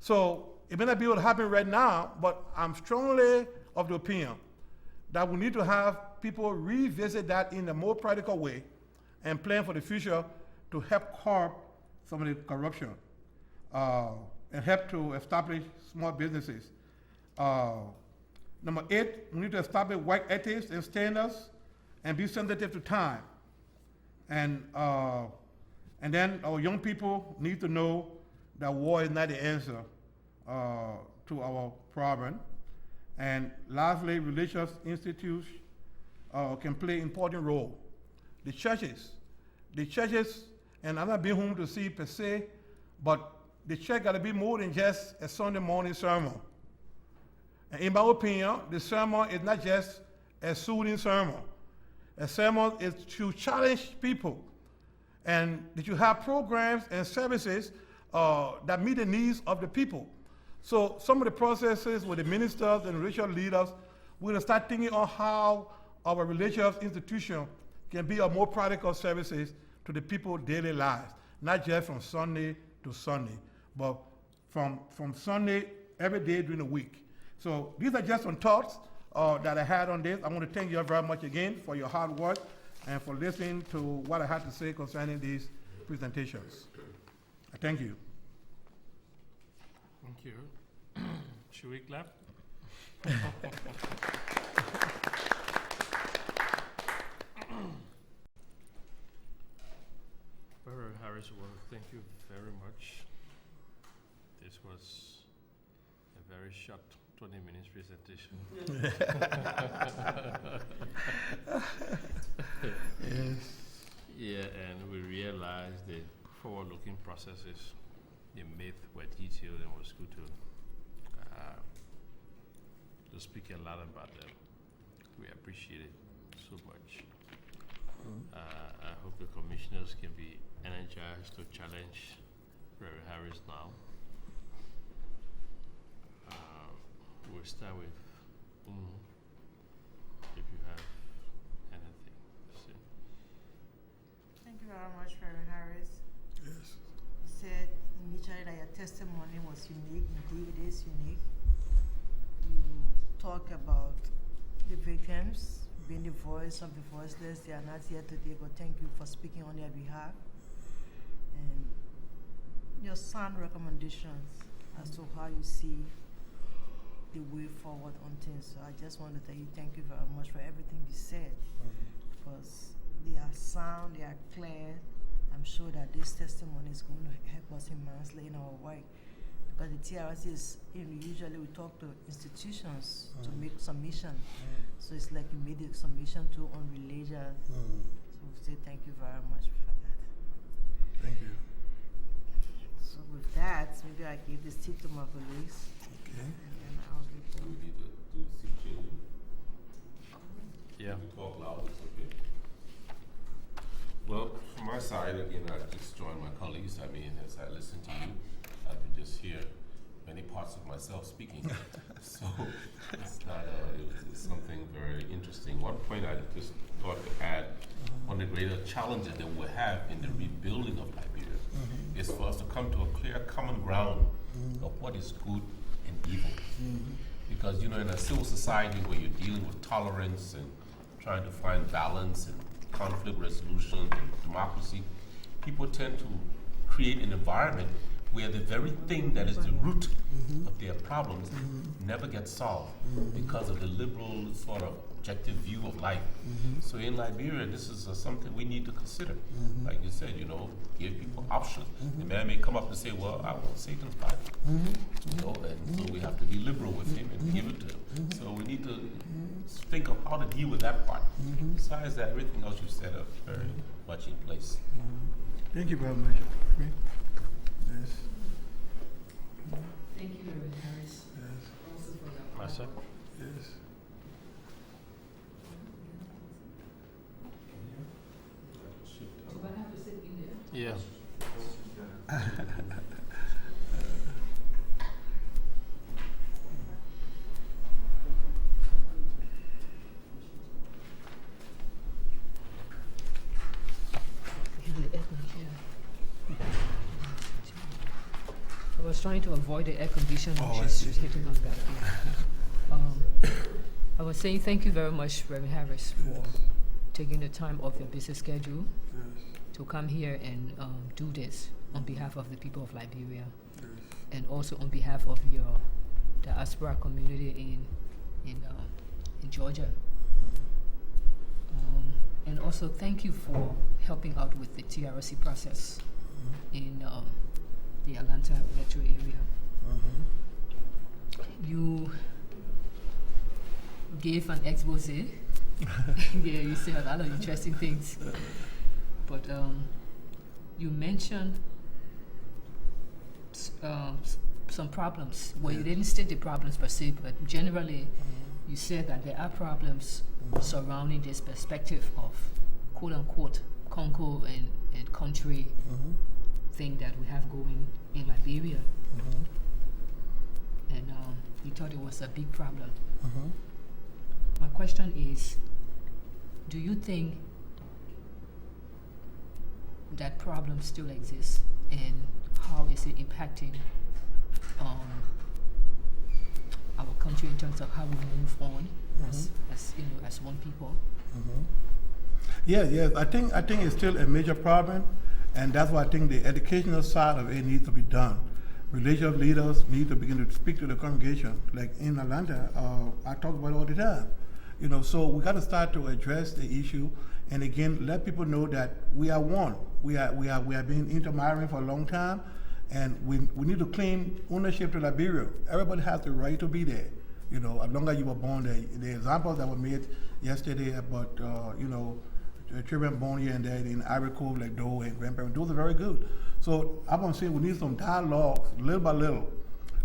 So it may not be able to happen right now, but I'm strongly of the opinion that we need to have people revisit that in a more practical way and plan for the future to help curb some of the corruption and help to establish small businesses. Number 8, we need to establish work ethics and standards and be sensitive to time. And then our young people need to know that war is not the answer to our problem. And lastly, religious institutes can play an important role. The churches, and I'm not being home to see per se, but the church got to be more than just a Sunday morning sermon. And in my opinion, the sermon is not just a soothing sermon. A sermon is to challenge people, and that you have programs and services that meet the needs of the people. So some of the processes with the ministers and religious leaders, we're going to start thinking on how our religious institution can be a more practical services to the people's daily lives, not just from Sunday to Sunday, but from Sunday every day during the week. So these are just some thoughts that I had on this. I want to thank you very much again for your hard work and for listening to what I had to say concerning these presentations. Thank you. Thank you. Should we clap? Reverend Harris, I want to thank you very much. This was a very short 20 minutes presentation. Yes. Yeah, and we realized the forward-looking processes, the myth were detailed, and it was good to speak a lot about them. We appreciate it so much. I hope the commissioners can be energized to challenge Reverend Harris now. we'll start with if you have anything to say. Thank you very much, Reverend Harris. Yes. You said initially that your testimony was unique. Indeed, it is unique. You talk about the victims being the voice of the voiceless. They are not here today, but thank you for speaking on their behalf. And your sound recommendations as to how you see the way forward on things. So I just want to tell you thank you very much for everything you said, because they are sound, they are clear. I'm sure that this testimony is going to help us immensely in our work, because the TRC is, usually we talk to institutions to make submission. So it's like you made a submission to on religion. So we say thank you very much for that. Thank you. So with that, maybe I give this tip to my colleagues. Okay. And then I'll Do report. we need to do seat changing? Yeah. We talk loud, it's okay. Well, from my side, again, I just join my colleagues. I mean, as I listen to you, I could just hear many parts of myself speaking. So it's not, it's something very interesting. One point I just thought to add, one of the greater challenges that we'll have in the rebuilding of Liberia is for us to come to a clear common ground of what is good and evil. Because, you know, in a civil society where you're dealing with tolerance and trying to find balance and conflict resolution and democracy, people tend to create an environment where the very thing that is the root of their problems never gets solved because of the liberal sort of objective view of life. So in Liberia, this is something we need to consider. Like you said, you know, give people options. The man may come up and say, well, I want Satan's Bible. You know, and so we have to be liberal with him and give it to him. So we need to think of how to deal with that part. Besides that, everything else you said are very much in place. Thank you very much. Okay. Yes. Thank you, Reverend Harris, Yes. also for your Myself? Yes. Do I have to sit in there? Yeah. I was trying to avoid the air conditioning. Oh, I She's see. hitting us back. I was saying thank you very much, Reverend Harris, for taking the time off your busy schedule Yes. to come here and do this on behalf of the people of Liberia, Yes. and also on behalf of your diaspora community in Georgia. And also thank you for helping out with the TRC process in the Atlanta metro area. You gave an expose. Yeah, you said a lot of interesting things. But you mentioned some problems. Well, you didn't state the problems per se, but generally you said that there are problems surrounding this perspective of quote-unquote Congo and country thing that we have going in Liberia. And you thought it was a big problem. My question is, do you think that problem still exists, and how is it impacting our country in terms of how we move on as you know, as one people? Yes. I think it's still a major problem, and that's why I think the educational side of it needs to be done. Religious leaders need to begin to speak to the congregation. Like in Atlanta, I talk about it all the time. You know, so we got to start to address the issue, and again, let people know that we are one. We have been intermarrying for a long time, and we need to claim ownership to Liberia. Everybody has the right to be there. You know, as long as you were born there. The examples that were made yesterday about you know, children born here and there in Ivory Coast, like Doe and grandparents, those are very good. So I'm gonna say we need some dialogue, little by little.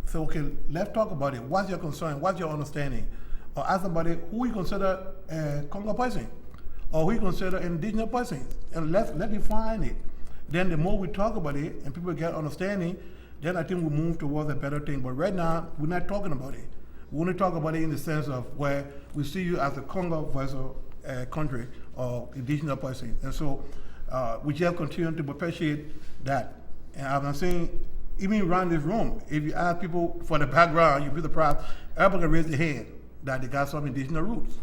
So okay, let's talk about it. What's your concern? What's your understanding? Or ask somebody who you consider a Congo person, or who you consider an indigenous person, and let's define it. Then the more we talk about it and people get understanding, then I think we move towards a better thing. But right now we're not talking about it. We only talk about it in the sense of where we see you as a Congo versus country or indigenous person. And so we just continue to perpetuate that. And I'm saying, even around this room, if you ask people for the background, you'd be surprised, everybody can raise their hand that they got some indigenous roots.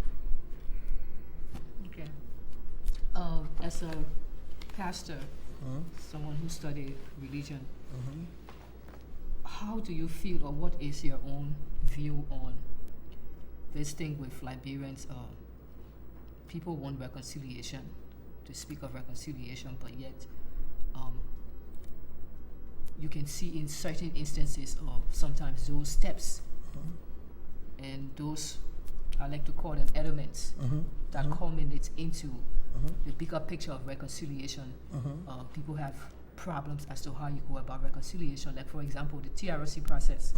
Okay. As a pastor, someone who studied religion, how do you feel, or what is your own view on this thing with Liberians? People want reconciliation, to speak of reconciliation, but yet you can see in certain instances of sometimes those steps and those, I like to call them elements, that culminate into the bigger picture of reconciliation. People have problems as to how you go about reconciliation. Like, for example, the TRC process.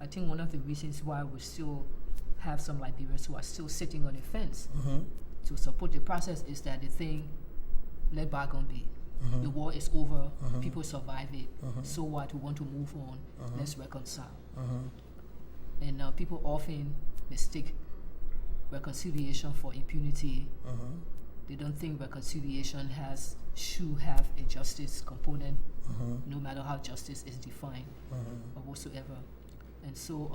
I think one of the reasons why we still have some Liberians who are still sitting on the fence to support the process is that the thing, let bygone be. The war is over, people survive it, so what, we want to move on, let's reconcile. And people often mistake reconciliation for impunity. They don't think reconciliation should have a justice component, no matter how justice is defined or whatsoever. And so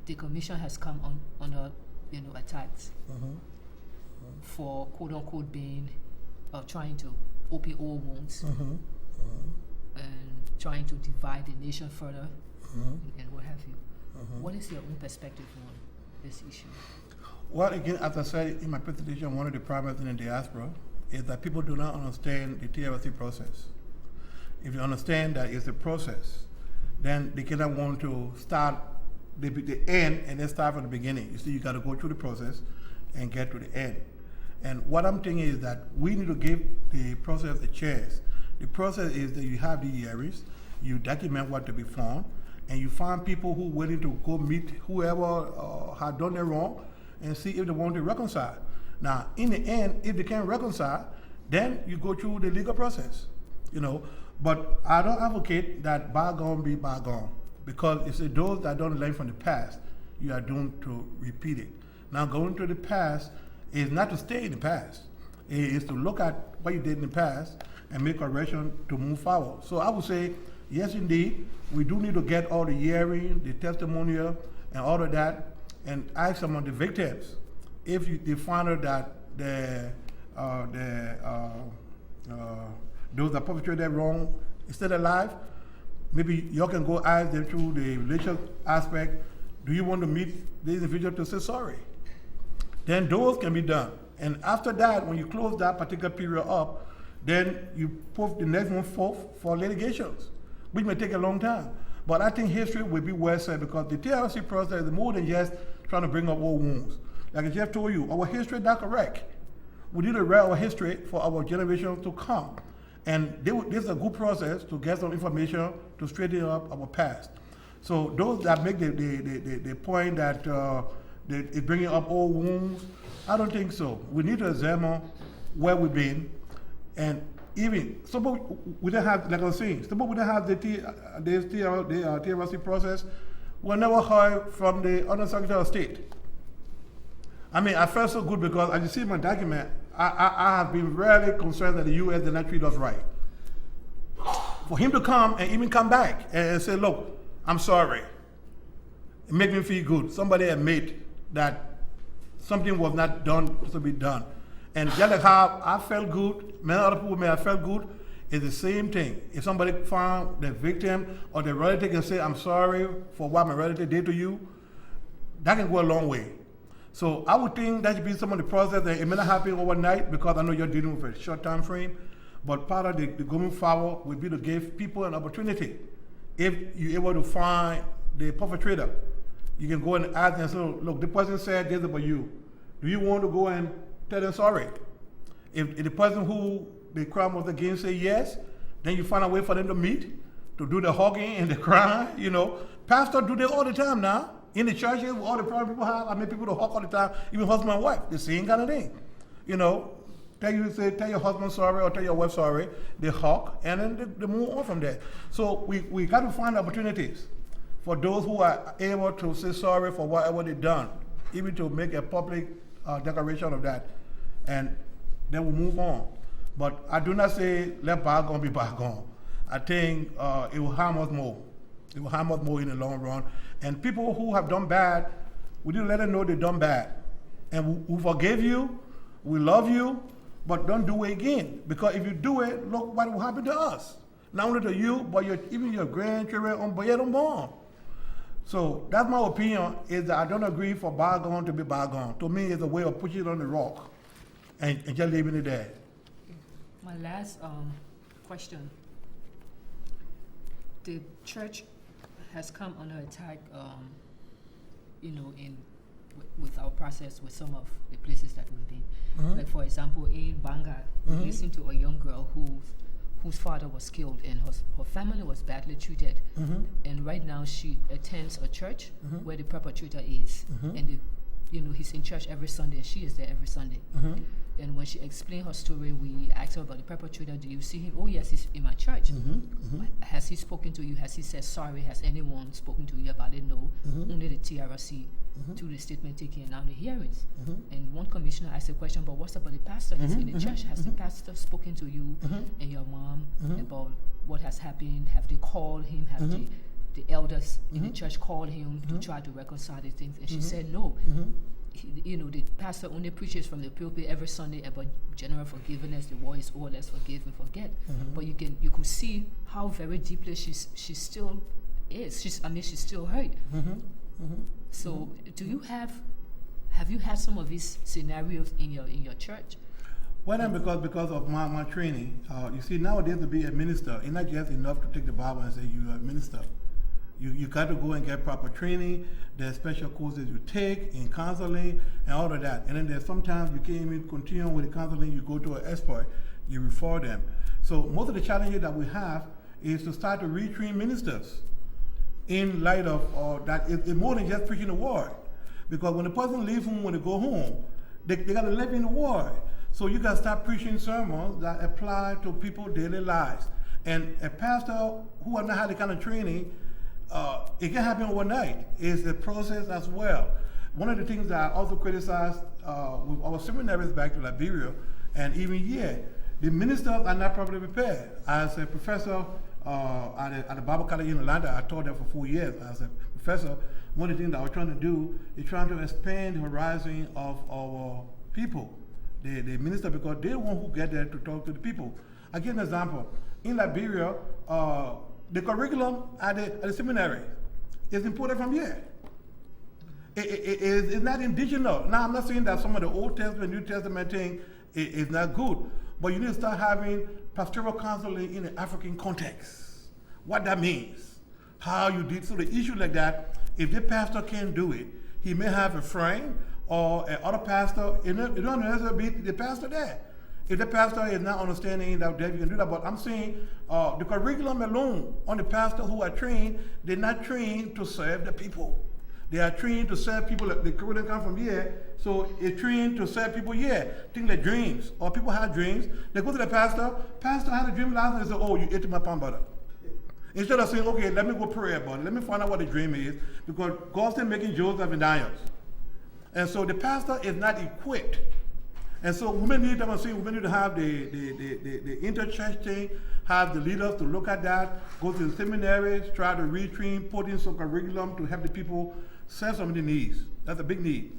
the commission has come under attacks for quote unquote being trying to open old wounds and trying to divide the nation further and what have you. What is your own perspective on this issue? Well, again, as I said in my presentation, one of the problems in the diaspora is that people do not understand the TRC process. If you understand that it's a process, then they cannot want to start the end and then start from the beginning. You see, you got to go through the process and get to the end. And what I'm thinking is that we need to give the process a chance. The process is that you have the hearings, you document what to be found, and you find people who are willing to go meet whoever had done it wrong and see if they want to reconcile. Now, in the end, if they can't reconcile, then you go through the legal process, But I don't advocate that bygone be bygone, because it's those that don't learn from the past, you are doomed to repeat it. Now, going to the past is not to stay in the past. It is to look at what you did in the past and make correction to move forward. So I would say, yes, indeed, we do need to get all the hearing, the testimonial, and all of that, and ask some of the victims if they find out that those that perpetrated wrong is still alive. Maybe you can go ask them through the religious aspect, do you want to meet the individual to say sorry? Then those can be done. And after that, when you close that particular period up, then you put the next one forth for litigations, which may take a long time. But I think history will be well said, because the TRC process is more than just trying to bring up old wounds. Like I just told you, our history is not correct. We need to write our history for our generations to come. And this is a good process to get some information to straighten up our past. So those that make the point that it's bringing up old wounds, I don't think so. We need to examine where we've been, and even suppose we don't have, like I was saying, suppose we don't have the TRC process, we'll never heard from the Undersecretary of State. I mean, I felt so good because as you see in my document, I have been really concerned that the U.S. did not treat us right. For him to come and even come back and say, look, I'm sorry. It made me feel good. Somebody admit that something was not done to be done. And just like how I felt good, many other people may have felt good, it's the same thing. If somebody found the victim or the relative can say, I'm sorry for what my relative did to you, that can go a long way. So I would think that should be some of the process, that it may not happen overnight, because I know you're dealing with a short time frame, but part of the going forward would be to give people an opportunity. If you're able to find the perpetrator, you can go and ask them, so, look, the person said this about you. Do you want to go and tell them sorry? If the person who the crime was against say yes, then you find a way for them to meet, to do the hugging and the crying, Pastors do this all the time now. In the churches, all the problem people have, people to hug all the time, even husband and wife, the same kind of thing. Tell your husband sorry or tell your wife sorry, they hug, and then they move on from there. So we got to find opportunities for those who are able to say sorry for whatever they've done, even to make a public declaration of that, and then we move on. But I do not say let bygone be bygone. I think it will harm us more. It will harm us more in the long run. And people who have done bad, we need to let them know they've done bad. And we forgive you, we love you, but don't do it again. Because if you do it, look what will happen to us. Not only to you, but even your grandchildren, unborn. So that's my opinion, is that I don't agree for bygone to be bygone. To me, it's a way of pushing it on the rock and just leaving it there. My last question. The church has come under attack, with our process with some of the places that we've been. Mm-hmm. Like for example, in Banga, we listened to a young girl whose father was killed and her family was badly treated. Mm-hmm. And right now she attends a church where the perpetrator is. And he's in church every Sunday and she is there every Sunday. And when she explained her story, we asked her about the perpetrator. Do you see him? Oh yes, he's in my church. Has he spoken to you? Has he said sorry? Has anyone spoken to you about it? No. Only the TRC to the statement taken and now the hearings. And one commissioner asked a question, but what's about the pastor? He's in the church. Has the pastor spoken to you and your mom about what has happened? Have they called him? Have the elders in the church called him to try to reconcile the things? And she said no. The pastor only preaches from the pulpit every Sunday about general forgiveness. The war is over. Let's forgive and forget. But you could see how very deeply she still is. She's still hurt. So, have you had some of these scenarios in your church? Well, then because of my training, you see, nowadays to be a minister, it's not just enough to take the Bible and say you're a minister. You got to go and get proper training. There's special courses you take in counseling and all of that. And then there's sometimes you can't even continue with the counseling. You go to an expert, you refer them. So most of the challenges that we have is to start to retrain ministers in light of that. It's more than just preaching the word. Because when the person leaves home, when they go home, they got to live in the word. So you got to start preaching sermons that apply to people's daily lives. And a pastor who has not had the kind of training, it can happen overnight. It's a process as well. One of the things that I also criticize with our seminaries back to Liberia, and even here, the ministers are not properly prepared. As a professor at the Bible College in Atlanta, I taught there for 4 years as a professor. One of the things that I was trying to do is trying to expand the horizon of our people, the minister, because they're the one who get there to talk to the people. I'll give an example. In Liberia, the curriculum at the seminary is imported from here. It's not indigenous. Now, I'm not saying that some of the Old Testament, New Testament thing is not good, but you need to start having pastoral counseling in an African context. What that means, how you did. So the issue like that, if the pastor can't do it, he may have a friend or another pastor. It don't necessarily be the pastor there. If the pastor is not understanding that, you can do that. But I'm saying the curriculum alone on the pastors who are trained, they're not trained to serve the people. They are trained to serve people. The curriculum come from here, so it's trained to serve people here. Things like dreams, or people have dreams. They go to the pastor. Pastor had a dream last night. They say, "Oh, you ate my palm butter." Instead of saying, "Okay, let me go pray about it. Let me find out what the dream is," because God's still making Joseph and Daniel. And so the pastor is not equipped. And so we may need to have the interchurch thing, have the leaders to look at that, go to the seminaries, try to retrain, put in some curriculum to help the people serve some of the needs. That's a big need.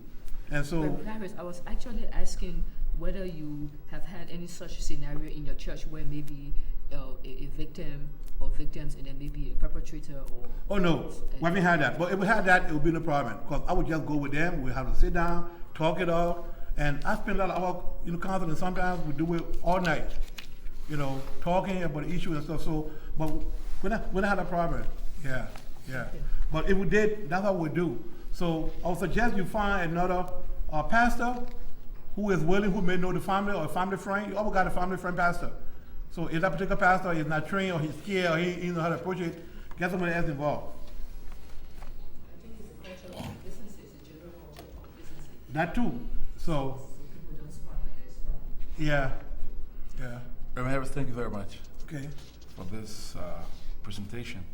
And so, But Harris, I was actually asking whether you have had any such scenario in your church where maybe a victim or victims and then maybe a perpetrator or... Oh no, we haven't had that. But if we had that, it would be no problem. Because I would just go with them, we have to sit down, talk it out. And I spend a lot of hours, counseling, and sometimes we do it all night, talking about the issues and stuff. So, but we don't have a problem. Yeah. But if we did, that's what we do. So I would suggest you find another pastor who is willing, who may know the family or a family friend. You always got a family friend pastor. So if that particular pastor is not trained or he's scared or he doesn't know how to approach it, get somebody else involved. I think it's a culture of decency. It's a general culture of decency. That too. So, People don't spark like that spark. yeah. Reverend Harris, thank you very much Okay. for this presentation.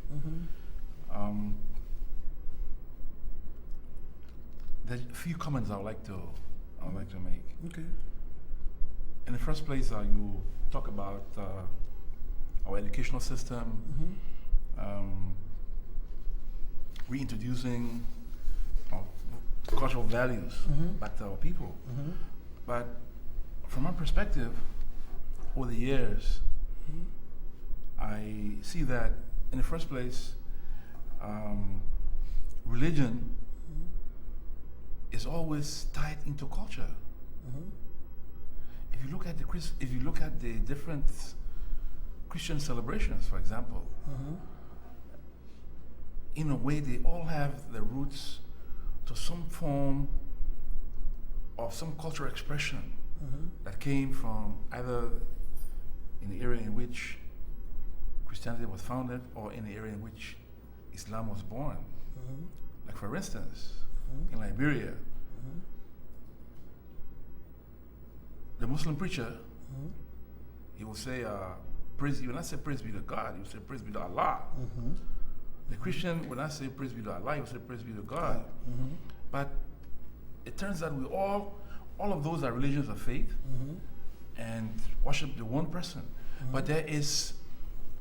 There's a few comments I would like to make. Okay. In the first place, you talk about our educational system, reintroducing our cultural values back to our people. But from my perspective, over the years, I see that in the first place, religion is always tied into culture. If you look at the different Christian celebrations, for example, in a way they all have their roots to some form of some cultural expression that came from either in the area in which Christianity was founded or in the area in which Islam was born. Like for instance, in Liberia, the Muslim preacher, he will say, he will not say praise be to God, he will say praise be to Allah. The Christian will not say praise be to Allah, he will say praise be to God. But it turns out all of those are religions of faith and worship the one person. But there is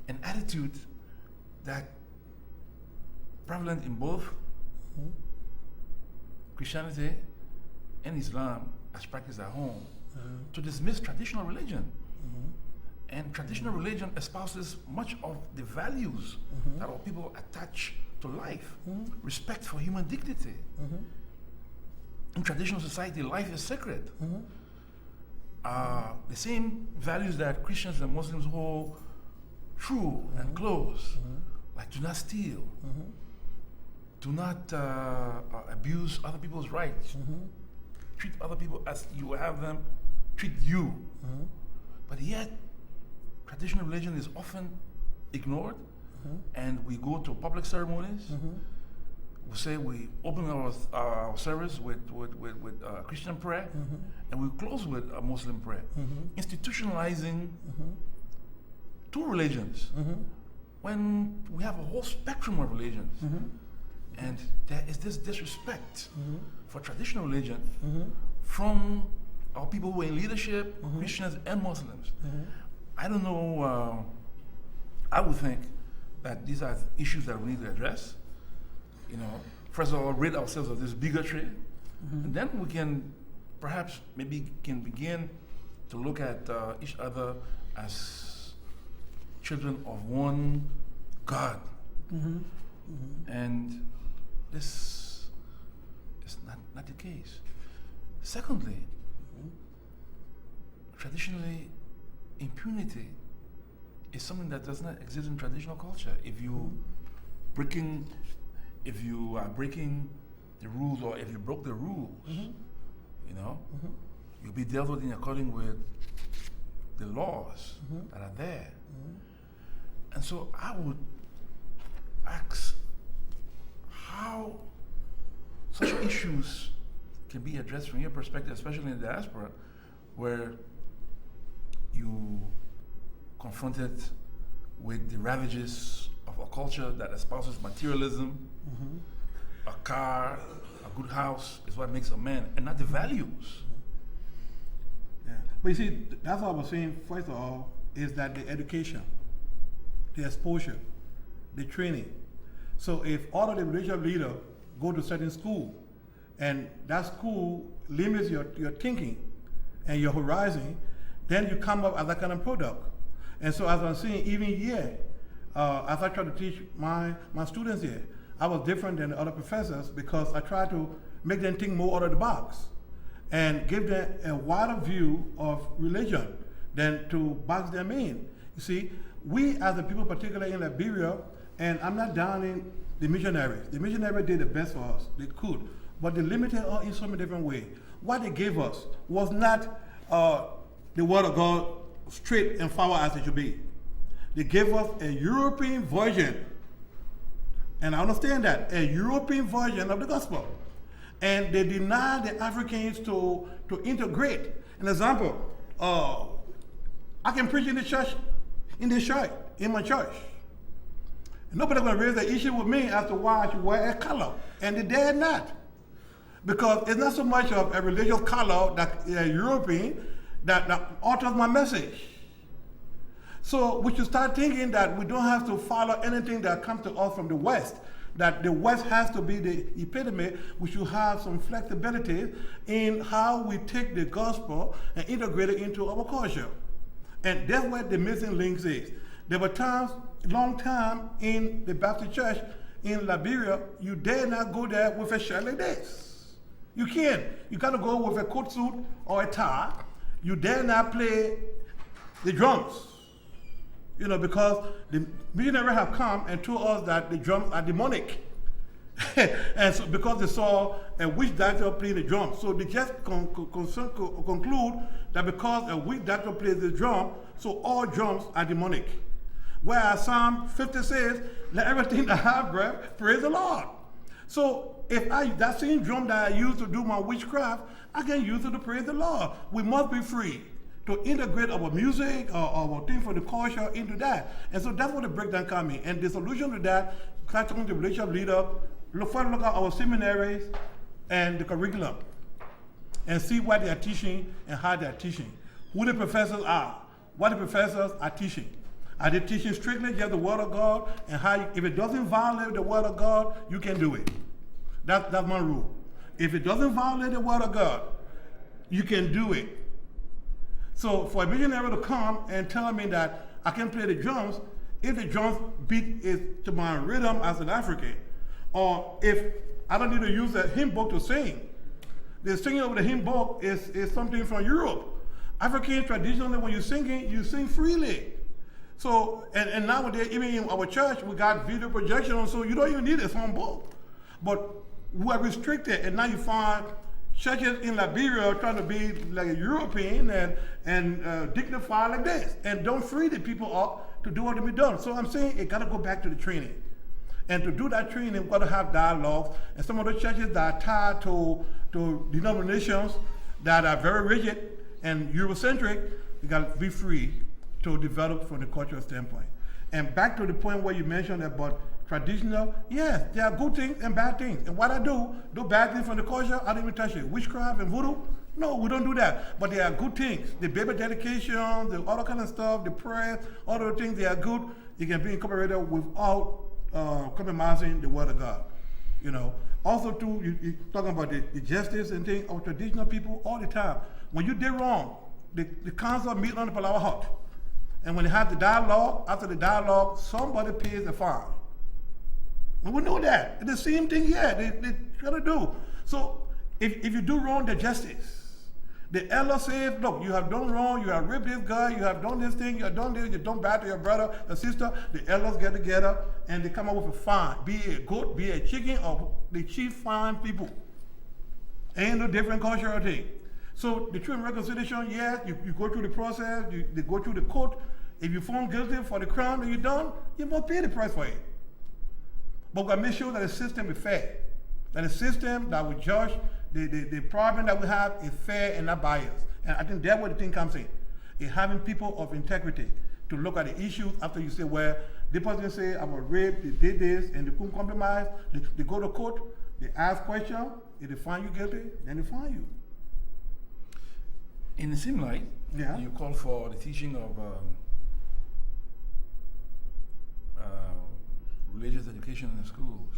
an attitude that prevalent in both Christianity and Islam as practiced at home to dismiss traditional religion. And traditional religion espouses much of the values that our people attach to life. Respect for human dignity. In traditional society, life is sacred. The same values that Christians and Muslims hold true and close, like do not steal, do not abuse other people's rights, treat other people as you will have them treat you. But yet, traditional religion is often ignored, and we go to public ceremonies. We say we open our service with Christian prayer, and we close with a Muslim prayer, institutionalizing two religions when we have a whole spectrum of religions. And there is this disrespect for traditional religion from our people who are in leadership, Christians and Muslims. I don't know, I would think that these are issues that we need to address. You know, first of all, rid ourselves of this bigotry, and then we can perhaps begin to look at each other as children of one God. And this is not the case. Secondly, traditionally, impunity is something that does not exist in traditional culture. If you are breaking the rules, or if you broke the rules, you know, you'll be dealt with in according with the laws that are there. And so I would ask how such issues can be addressed from your perspective, especially in the diaspora, where you confronted with the ravages of a culture that espouses materialism. A car, a good house is what makes a man, and not the values. Yeah. But you see, that's what I was saying, first of all, is that the education, the exposure, the training. So if all of the religious leaders go to certain school, and that school limits your thinking and your horizon, then you come up as that kind of product. And so as I'm saying, even here, as I try to teach my students here, I was different than the other professors because I try to make them think more out of the box and give them a wider view of religion than to box them in. You see, we as a people, particularly in Liberia, and I'm not downing the missionaries. The missionaries did the best for us, they could, but they limited us in so many different ways. What they gave us was not the word of God straight and forward as it should be. They gave us a European version, and I understand that, a European version of the gospel. And they denied the Africans to integrate. An example, I can preach in the church, in my church. And nobody's going to raise the issue with me as to why I should wear a color, and they dare not. Because it's not so much of a religious color that European that alters my message. So we should start thinking that we don't have to follow anything that comes to us from the West, that the West has to be the epitome. We should have some flexibility in how we take the gospel and integrate it into our culture. And that's where the missing links is. There were times, long time in the Baptist church in Liberia, you dare not go there with a shirt like this. You can't. You gotta go with a coat suit or a tie. You dare not play the drums. You know, because the missionaries have come and told us that the drums are demonic. And so because they saw a witch doctor playing the drum. So they just conclude that because a witch doctor plays the drum, so all drums are demonic. Whereas Psalm 50 says, let everything that have breath praise the Lord. So if that same drum that I use to do my witchcraft, I can use it to praise the Lord. We must be free to integrate our music or our thing for the culture into that. And so that's what the breakdown comes in. And the solution to that, talking to the relationship leader, look at our seminaries and the curriculum and see what they are teaching and how they are teaching, who the professors are, what the professors are teaching. Are they teaching strictly just the Word of God, and how, if it doesn't violate the Word of God, you can do it. That's my rule. If it doesn't violate the Word of God, you can do it. So for a missionary to come and tell me that I can play the drums, if the drums beat is to my rhythm as an African, or if I don't need to use a hymn book to sing, the singing over the hymn book is something from Europe. African traditionally, when you're singing, you sing freely. So, and nowadays, even in our church, we got video projection, so you don't even need a phone book. But we are restricted, and now you find churches in Liberia trying to be like a European and dignified like this, and don't free the people up to do what to be done. So I'm saying it got to go back to the training. And to do that training, we've got to have dialogues, and some of the churches that are tied to denominations that are very rigid and Eurocentric, you got to be free to develop from the cultural standpoint. And back to the point where you mentioned about traditional, yes, there are good things and bad things. And what I do bad things from the culture, I don't even touch it. Witchcraft and voodoo, no, we don't do that. But there are good things. The baby dedication, the other kind of stuff, the prayer, all those things, they are good. They can be incorporated without compromising the Word of God. You know. Also, too, you're talking about the justice and things of traditional people all the time. When you did wrong, the council meet on the Palawa Hut. And when they have the dialogue, after the dialogue, somebody pays the fine. And we know that. It's the same thing here. They try to do. So if you do wrong, there's justice. The elder says, look, you have done wrong, you have raped this guy, you have done this thing, you have done this, you done bad to your brother, your sister. The elders get together and they come up with a fine. Be it a goat, be it a chicken, or the chief fine people. Ain't no different cultural thing. So the truth and reconciliation, yes, you go through the process, they go through the court. If you're found guilty for the crime that you've done, you must pay the price for it. But we got to make sure that the system is fair. That the system that we judge, the problem that we have is fair and not biased. And I think that's where the thing comes in. Is having people of integrity to look at the issues after you say, well, the person say I was raped, they did this, and they couldn't compromise. They go to court, they ask questions. If they find you guilty, then they find you. In the same light, yeah, you call for the teaching of religious education in the schools.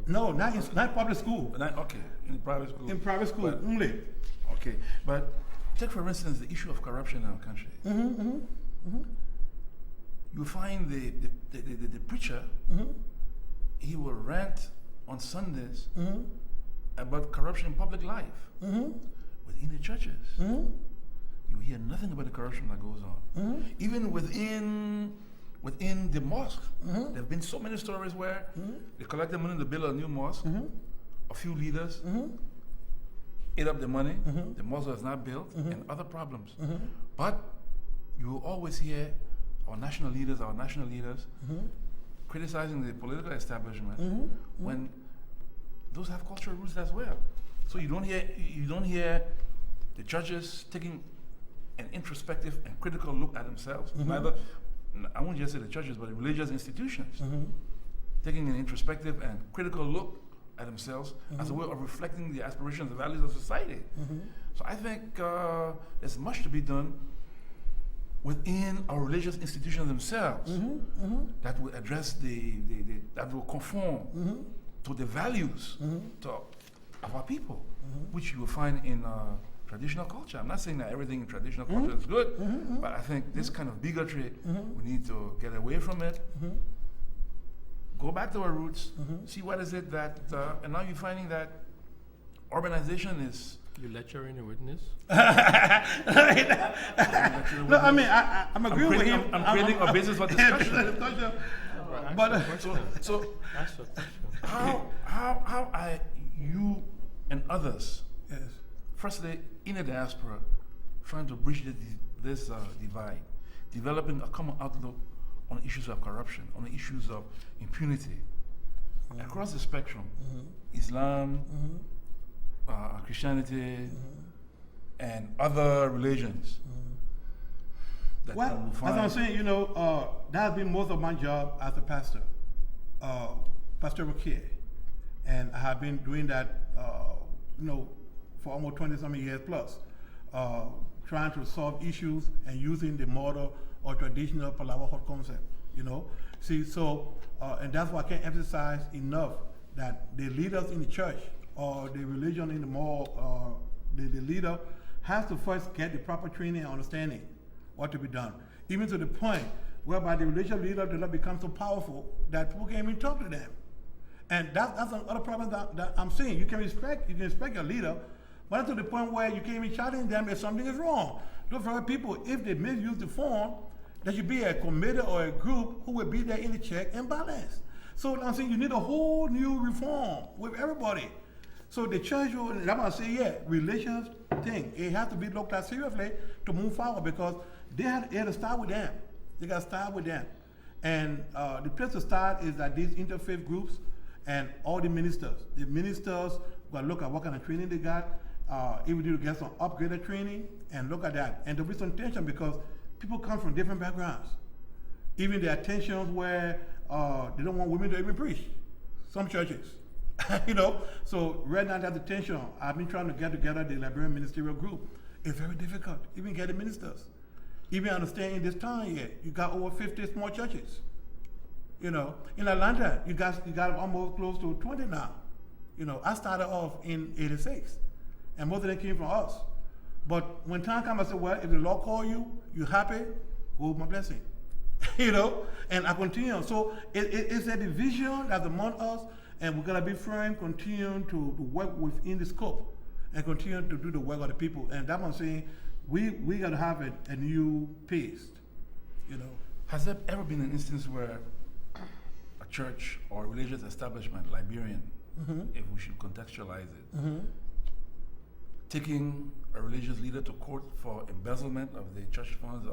No, not public school. Okay, in private school. In private school only. Okay, but take for instance the issue of corruption in our country. You find the preacher, he will rant on Sundays about corruption in public life. Within the churches, you hear nothing about the corruption that goes on. Even within the mosque, there have been so many stories where they collected money to build a new mosque. A few leaders ate up the money, the mosque was not built, and other problems. But you will always hear our national leaders criticizing the political establishment when those have cultural roots as well. So you don't hear the judges taking an introspective and critical look at themselves. Neither, I won't just say the churches, but the religious institutions taking an introspective and critical look at themselves as a way of reflecting the aspirations and values of society. So I think there's much to be done within our religious institutions themselves that will address that will conform to the values of our people, which you will find in traditional culture. I'm not saying that everything in traditional culture is good, but I think this kind of bigotry, we need to get away from it. Go back to our roots, see what is it that, and now you're finding that urbanization is. You lecturing a witness? No, I mean, I'm agreeing with him. I'm creating a basis for discussion. But So That's a question. how are you and others, yes. firstly in the diaspora, trying to bridge this divide, developing a common outlook on issues of corruption, on the issues of impunity across the spectrum, Islam, Christianity, and other religions. That Well, you will as find- I'm saying, that has been most of my job as a pastor, pastoral care, and I have been doing that, for almost 20-something years plus, trying to solve issues and using the model or traditional Palawa concept, See, so, and that's why I can't emphasize enough that the leaders in the church or the religion in the mall, the leader has to first get the proper training and understanding what to be done. Even to the point whereby the religious leader does not become so powerful that people can't even talk to them. And that's another problem that I'm seeing. You can respect your leader, but to the point where you can't even challenge them if something is wrong. Those very people, if they misuse the form, there should be a committee or a group who will be there in the check and balance. So I'm saying you need a whole new reform with everybody. So the church, that's why I say, religious thing, it has to be looked at seriously to move forward because they have to start with them. They got to start with them. And the place to start is that these interfaith groups and all the ministers. The ministers will look at what kind of training they got, if we need to get some upgraded training, and look at that. And there'll be some tension because people come from different backgrounds. Even there are tensions where they don't want women to even preach. Some churches. So right now there's a tension. I've been trying to get together the Liberian ministerial group. It's very difficult, even getting ministers. Even understanding this time yet, you got over 50 small churches. In Atlanta, you got almost close to 20 now. I started off in '86, and most of them came from us. But when time comes, I said, well, if the Lord call you, you happy, go with my blessing. And I continue. So it's a division that's among us, and we're gonna be firm, continue to work within the scope, and continue to do the work of the people. And that's what I'm saying. We gotta have a new pace. Has there ever been an instance where a church or religious establishment, Liberian, if we should contextualize it, taking a religious leader to court for embezzlement of the church funds,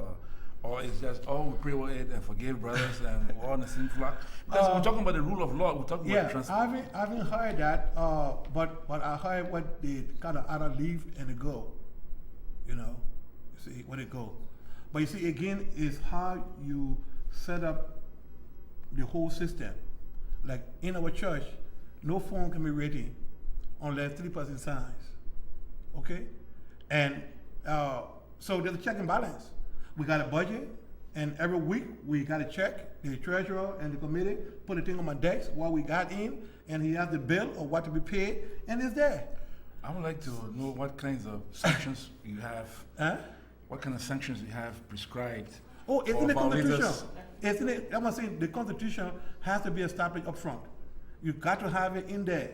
or it's just, we pray with it and forgive brothers and we're all on the same flock? Because we're talking about the rule of law, we're talking about I haven't heard that, but I heard what they kind of either leave and they go, you see, when it goes. But you see, again, is how you set up the whole system. Like in our church, no phone can be ready unless 3% signs. Okay? And so there's a check and balance. We got a budget, and every week we got to check the treasurer and the committee, put a thing on my desk, what we got in, and he has the bill of what to be paid, and it's there. I would like to know what kinds of sanctions you have. What kind of sanctions you have prescribed? Oh, it's in the violators? Constitution. I'm saying the Constitution has to be established up front. You got to have it in there.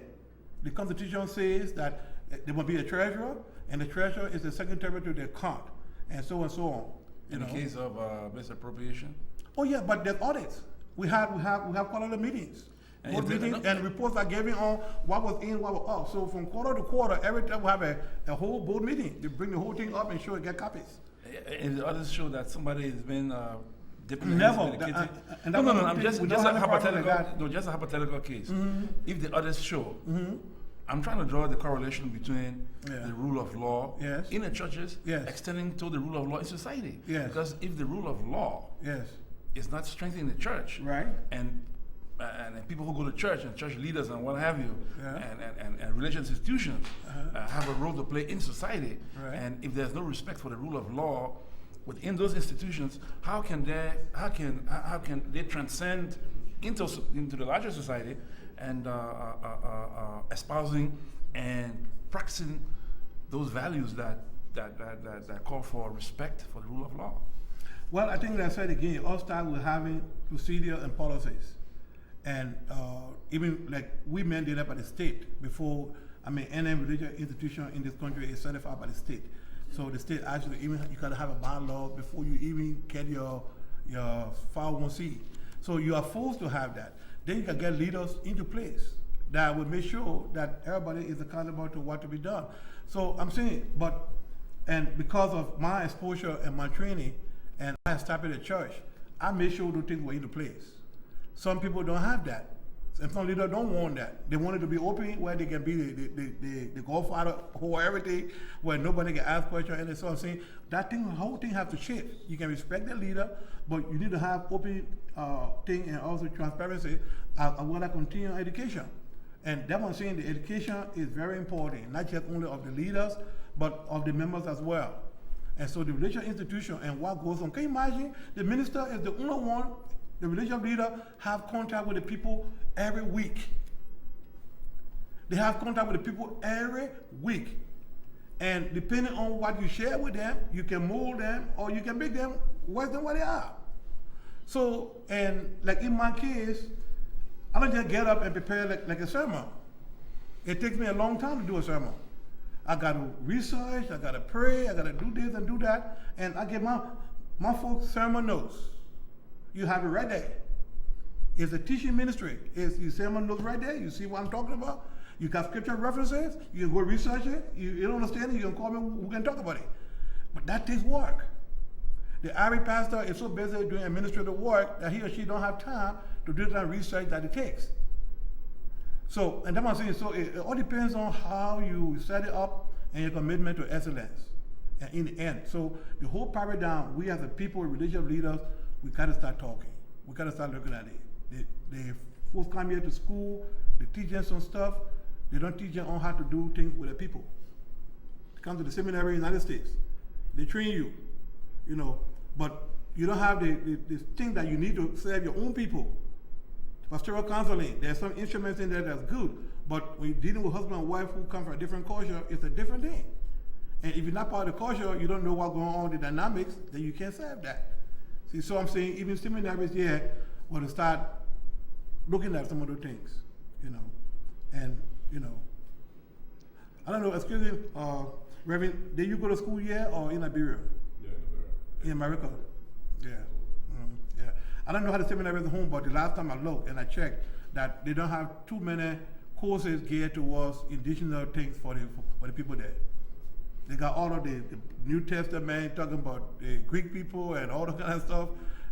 The Constitution says that there must be a treasurer, and the treasurer is the secretary to the account, and so on and so on. In the case of misappropriation? Oh yeah, but there's audits. We have quarterly meetings. Board meetings and reports are given on what was in, what was out. So from quarter to quarter, every time we have a whole board meeting. They bring the whole thing up and show and get copies. And the others show that somebody has been dipping Never. in the kitchen. And No, that's I'm just we a don't have a problem like hypothetical. that. No, just a hypothetical case. If the others show, I'm trying to draw the correlation between the rule of law Yes. in the churches Yes. extending to the rule of law in society. Yes. Because if the rule of law Yes. is not strengthening the church, Right. and and people who go to church and church leaders and what have you, Yeah. and religious institutions Uh-huh. have a role to play in society. Right. And if there's no respect for the rule of law within those institutions, how can they transcend into the larger society and espousing and practicing those values that call for respect for the rule of law? Well, I think, like I said again, it all starts with having procedure and policies. And even like we mandate up by the state before, any religious institution in this country is certified by the state. So the state actually, even you gotta have a bylaw before you even get your 501c. So you are forced to have that. Then you can get leaders into place that will make sure that everybody is accountable to what to be done. So I'm saying, and because of my exposure and my training, and I started a church, I made sure those things were into place. Some people don't have that. And some leaders don't want that. They want it to be open where they can be the godfather or everything, where nobody can ask questions. And so I'm saying that thing, the whole thing has to shift. You can respect the leader, but you need to have open thing and also transparency as well as continuing education. And that's what I'm saying, the education is very important, not just only of the leaders, but of the members as well. And so the religious institution and what goes on. Can you imagine the minister is the only one, the religious leader have contact with the people every week. They have contact with the people every week. And depending on what you share with them, you can mold them or you can make them worse than what they are. So, and like in my case, I don't just get up and prepare like a sermon. It takes me a long time to do a sermon. I got to research, I got to pray, I got to do this and do that, and I get my folks sermon notes. You have it right there. It's a teaching ministry. It's your sermon notes right there. You see what I'm talking about? You got scripture references. You can go research it. You don't understand it, you can call me, we can talk about it. But that takes work. The average pastor is so busy doing administrative work that he or she don't have time to do the research that it takes. So, and that's what I'm saying, so it all depends on how you set it up and your commitment to excellence. And in the end, so the whole paradigm, we as a people, religious leaders, we gotta start talking. We gotta start looking at it. They folks come here to school, they teach them some stuff, they don't teach them on how to do things with the people. They come to the seminary in the United States, they train you, but you don't have the thing that you need to serve your own people. Pastoral counseling, there's some instruments in there that's good, but when you're dealing with husband and wife who come from a different culture, it's a different thing. And if you're not part of the culture, you don't know what's going on, the dynamics, then you can't serve that. See, so I'm saying even seminaries here want to start looking at some of those things, and I don't know, excuse me, Reverend, did you go to school here or in Liberia? Yeah, in America. In America? Yeah. Yeah. I don't know how the seminary is at home, but the last time I looked and I checked that they don't have too many courses geared towards indigenous things for the people there. They got all of the New Testament talking about the Greek people and all that kind of stuff,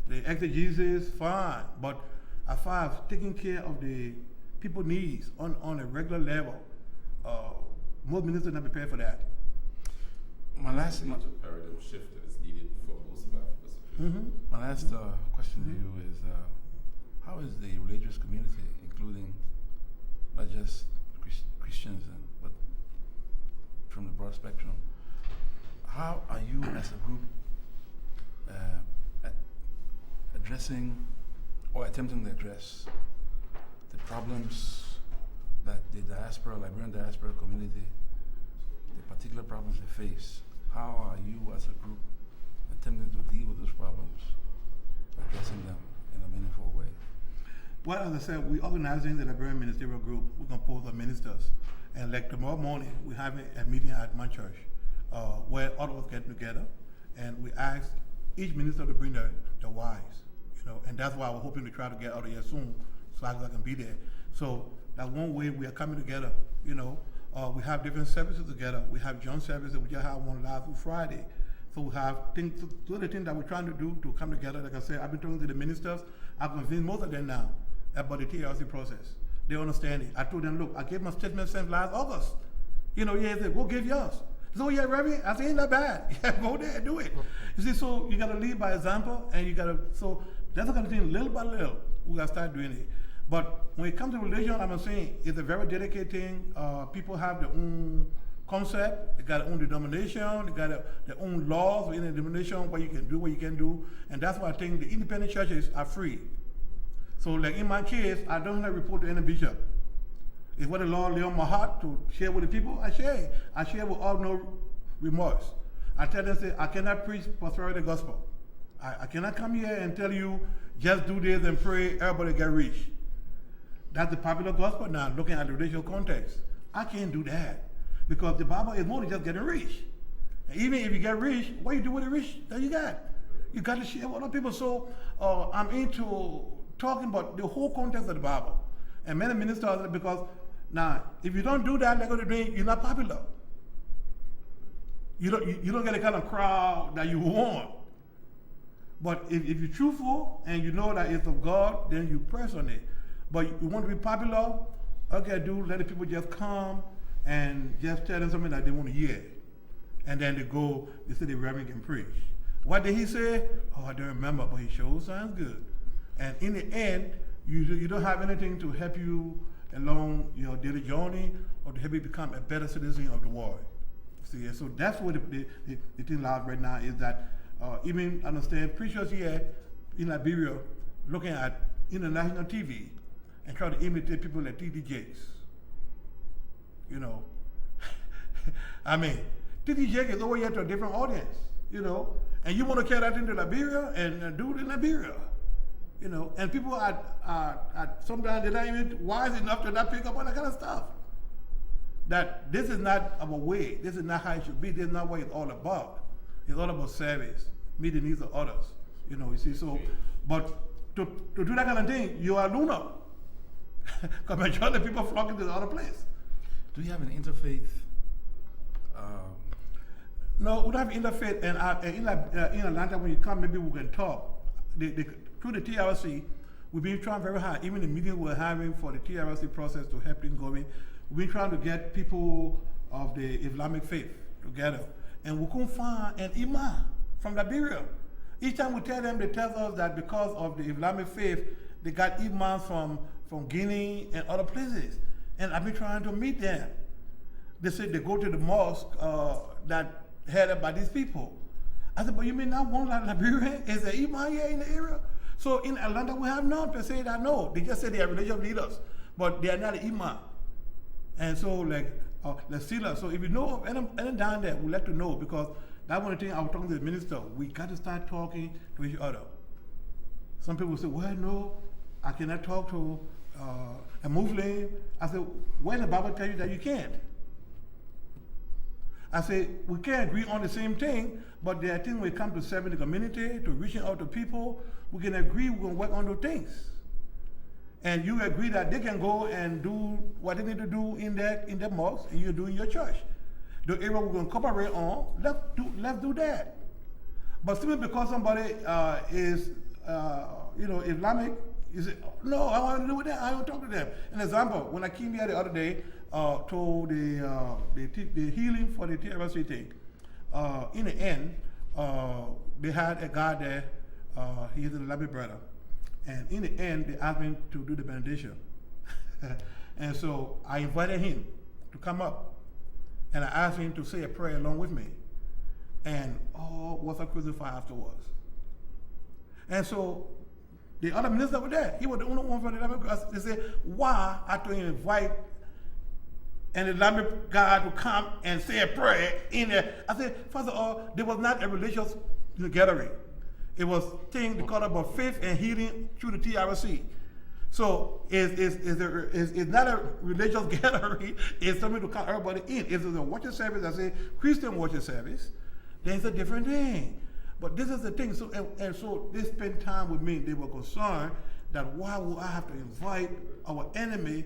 the exegesis, fine. But as far as taking care of the people's needs on a regular level, most ministers are not prepared for that. My last It's a paradigm shift that is needed for most of Africa's situation. My last question to you is, how is the religious community, including not just Christians, but from the broad spectrum, how are you as a group addressing or attempting to address the problems that the Liberian diaspora community, the particular problems they face? How are you as a group attempting to deal with those problems, addressing them in a meaningful way? Well, as I said, we're organizing the Liberian ministerial group. We're composed of ministers. And like tomorrow morning, we're having a meeting at my church where all of us get together and we ask each minister to bring their wives, and that's why we're hoping to try to get out of here soon so I can be there. So that's one way we are coming together, we have different services together. We have joint services, we just had one last Friday. So we have things, those are the things that we're trying to do to come together. Like I said, I've been talking to the ministers. I've convinced most of them now about the TRC process. They understand it. I told them, look, I gave my statement since last August. They said, go give yours. So yeah, Reverend, I said, ain't that bad. Yeah, go there and do it. You see, so you gotta lead by example, and you gotta, so that's the kind of thing, little by little, we gotta start doing it. But when it comes to religion, I'm saying it's a very delicate thing. People have their own concept, they got their own denomination, they got their own laws within the denomination, what you can do, what you can do. And that's why I think the independent churches are free. So like in my case, I don't have to report to any bishop. It's what the Lord lay on my heart to share with the people, I share it. I share with all no remorse. I tell them, say, I cannot preach prosperity gospel. I cannot come here and tell you, just do this and pray, everybody get rich. That's the popular gospel now, looking at the racial context. I can't do that. Because the Bible is more than just getting rich. And even if you get rich, what you do with the rich that you got? You got to share with other people. So I'm into talking about the whole context of the Bible. And many ministers, because now, if you don't do that, they're going to do, you're not popular. You don't get the kind of crowd that you want. But if you're truthful and you know that it's of God, then you press on it. But you want to be popular, okay, let the people just come and just tell them something that they want to hear. And then they say the reverend can preach. What did he say? Oh, I don't remember, but he sure sounds good. And in the end, you don't have anything to help you along your daily journey or to help you become a better citizen of the world. See, so that's what the thing lies right now is that even understand preachers here in Liberia looking at international TV and try to imitate people like T.D. Jakes. You know, I mean, T.D. Jakes is over here to a different audience, you know, and you want to carry that into Liberia and do it in Liberia, you know, and people are sometimes they're not even wise enough to not pick up on that kind of stuff. That this is not our way, this is not how it should be, this is not what it's all about. It's all about service, meet the needs of others, you know, you see, so, but to do that kind of thing, you are lunar. Because majority of people flocking to the other place. Do you have an interfaith? No, we don't have interfaith, and in Atlanta, when you come, maybe we can talk. Through the TRC, we've been trying very hard, even the meeting we're having for the TRC process to help things going, we've been trying to get people of the Islamic faith together. And we couldn't find an imam from Liberia. Each time we tell them, they tell us that because of the Islamic faith, they got imams from Guinea and other places. And I've been trying to meet them. They said they go to the mosque that headed by these people. I said, but you mean not one like Liberia? Is there imam here in the area? So in Atlanta, we have none to say that no. They just say they are religious leaders, but they are not an imam. And so like, let's see that. So if you know of any down there, we'd like to know, because that's one of the things I was talking to the minister. We got to start talking to each other. Some people say, well, no, I cannot talk to a Muslim. I said, where the Bible tell you that you can't? I say, we can't agree on the same thing, but there are things when it comes to serving the community, to reaching out to people, we can agree, we're going to work on those things. And you agree that they can go and do what they need to do in their mosque, and you do in your church. The area we're going to cooperate on, let's do that. But simply because somebody is, Islamic, you say, no, I want to do with that. I want to talk to them. An example, when I came here the other day to the healing for the TRC thing, in the end, they had a guy there, he's an Islamic brother. And in the end, they asked me to do the benediction. And so I invited him to come up. And I asked him to say a prayer along with me. And was a crucified afterwards. And so the other minister was there. He was the only one from the Islamic. They said, why I have to invite an Islamic guy to come and say a prayer in there? I said, first of all, there was not a religious gathering. It was thing because about faith and healing through the TRC. So it's not a religious gathering. It's something to call everybody in. If it's a worship service, I say Christian worship service, then it's a different thing. But this is the thing. So and so they spent time with me. They were concerned that why would I have to invite our enemy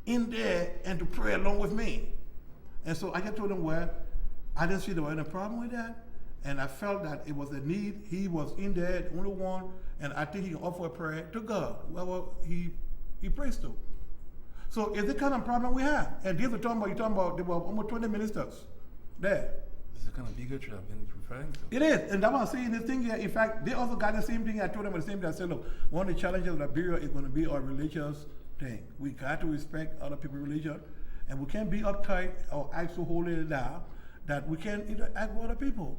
in there and to pray along with me? And so I just told them, well, I didn't see there was any problem with that. And I felt that it was a need. He was in there, the only one, and I think he can offer a prayer to God, whoever he prays to. So it's the kind of problem we have. And this you're talking about, there were almost 20 ministers there. This is the kind of bigotry I've been referring to. It is, and that's why I'm saying this thing here. In fact, they also got the same thing. I told them the same thing. I said, look, one of the challenges of Liberia is going to be our religious thing. We got to respect other people's religion, and we can't be uptight or act so holier now that we can't interact with other people.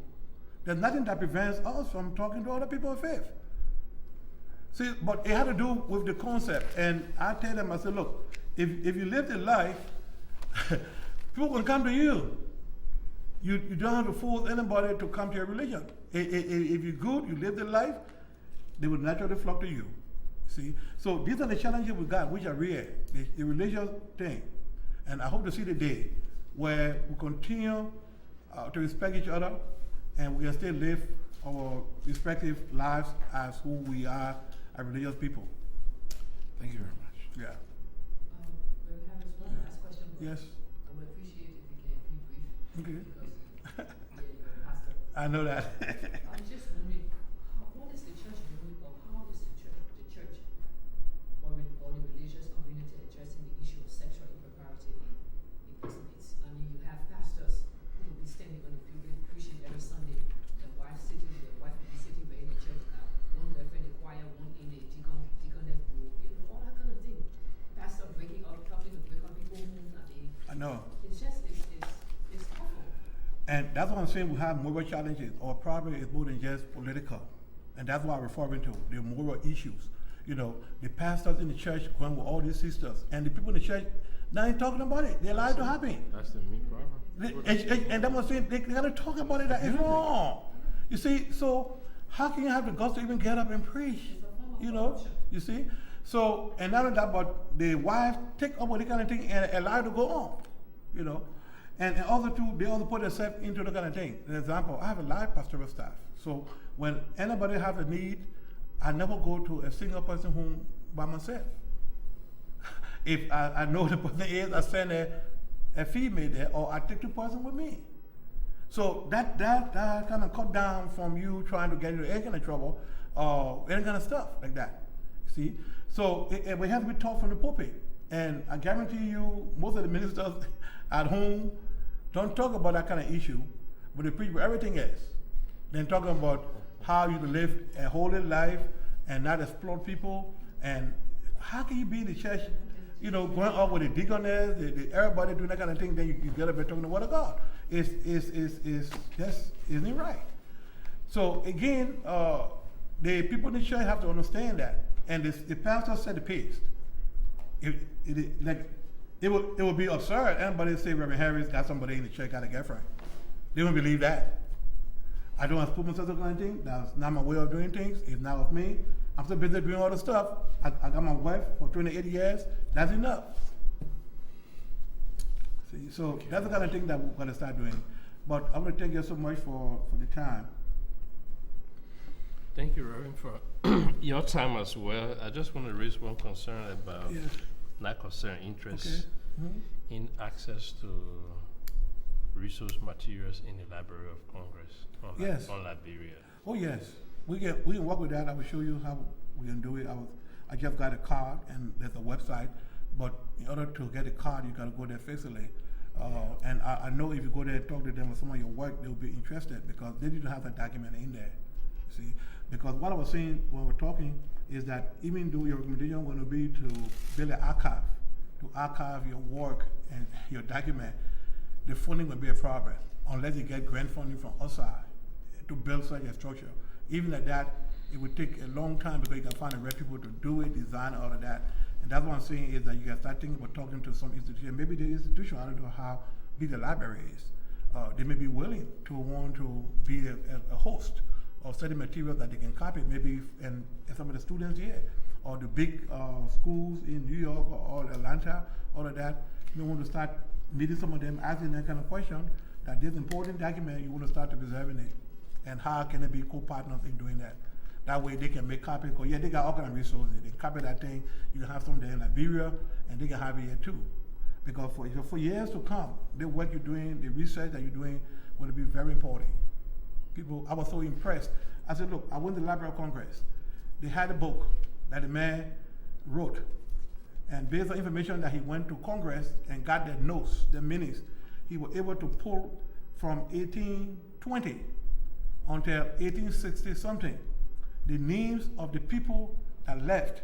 There's nothing that prevents us from talking to other people of faith. See, but it had to do with the concept. And I tell them, I said, look, if you live the life, people will come to you. You don't have to force anybody to come to your religion. If you're good, you live the life, they will naturally flock to you. See? So these are the challenges we got, which are real, the religious thing. And I hope to see the day where we continue to respect each other and we can still live our respective lives as who we are as religious people. Thank you very much. Yeah. Reverend Harris, one last question. Yes. I would appreciate if you can be brief. Okay. Because you're a pastor. I know that. I'm just wondering, what is the church doing, or how is the church or the religious community addressing the issue of sexual impropriety in Christians? I mean, you have pastors who will be standing on the pulpit preaching every Sunday. The wife will be sitting there in the church. One referee in the choir, one in the deaconess group, all that kind of thing. Pastor breaking up, helping to break up people's homes, I know. it's just, it's awful. And that's what I'm saying, we have moral challenges. Our problem is more than just political. And that's what I'm referring to, the moral issues. You know, the pastors in the church going with all these sisters, and the people in the church, now ain't talking about it. They allow it to happen. That's the main problem. And that's what I'm saying, they gotta talk about it, that it's wrong. You see, so how can you have the guts to even get up and preach? You know, you see? So, and not only that, but the wife take up with the kind of thing and allow it to go on, you know? And also too, they also put themselves into the kind of thing. An example, I have a live pastoral staff. So when anybody have a need, I never go to a single person home by myself. If I know the person is, I send a female there, or I take the person with me. So that kind of cut down from you trying to get into any kind of trouble or any kind of stuff like that. See? So we have to be taught from the pulpit. And I guarantee you, most of the ministers at home don't talk about that kind of issue, but they preach about everything else. They're talking about how you can live a holy life and not exploit people. And how can you be in the church, you know, going up with the deaconess, everybody doing that kind of thing, then you get up and talking the word of God. It's just isn't right. So again, the people in the church have to understand that. And the pastor set the pace. It would be absurd. Anybody say Reverend Harris got somebody in the church got a girlfriend. They wouldn't believe that. I don't have to put myself in that kind of thing. That's not my way of doing things. It's not with me. I'm so busy doing all the stuff. I got my wife for 28 years. That's enough. See, so that's the kind of thing that we're going to start doing. But I want to thank you so much for the time. Thank you, Reverend, for your time as well. I just want to raise one concern about lack of certain interest in access to resource materials in the Library of Congress on Liberia. Oh yes, we can work with that. I will show you how we can do it. I just got a card and there's a website, but in order to get a card, you got to go there physically. And I know if you go there and talk to them with some of your work, they'll be interested because they didn't have that document in there. See, because what I was saying when we're talking is that even though your recommendation going to be to build an archive, to archive your work and your document, the funding will be a problem unless you get grant funding from outside to build such a structure. Even at that, it would take a long time because you can find the right people to do it, design all of that. And that's what I'm saying is that you can start thinking about talking to some institution. Maybe the institution, I don't know how big the library is. They may be willing to want to be a host of study materials that they can copy, maybe and some of the students here, or the big schools in New York or Atlanta, all of that. You want to start meeting some of them, asking that kind of question, that this important document, you want to start to preserving it. And how can they be co-partners in doing that? That way they can make copies, because they got all kind of resources. They copy that thing, you can have some there in Liberia, and they can have it here too. Because for years to come, the work you're doing, the research that you're doing, will be very important. People, I was so impressed. I said, look, I went to the Library of Congress. They had a book that the man wrote. And based on information that he went to Congress and got the notes, the minutes, he was able to pull from 1820 until 1860 something, the names of the people that left,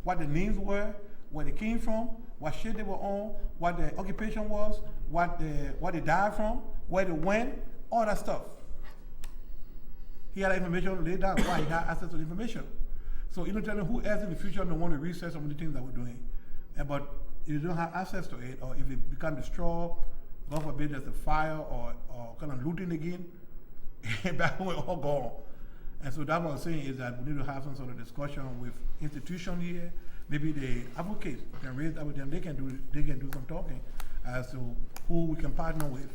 what the names were, where they came from, what ship they were on, what their occupation was, what they died from, where they went, all that stuff. He had that information laid down, why he had access to the information. So you don't tell them who else in the future don't want to research some of the things that we're doing. But if you don't have access to it, or if it becomes destroyed, God forbid there's a fire or kind of looting again, back when we're all gone. And so that's what I'm saying is that we need to have some sort of discussion with institutions here. Maybe the advocates can raise that with them. They can do some talking as to who we can partner with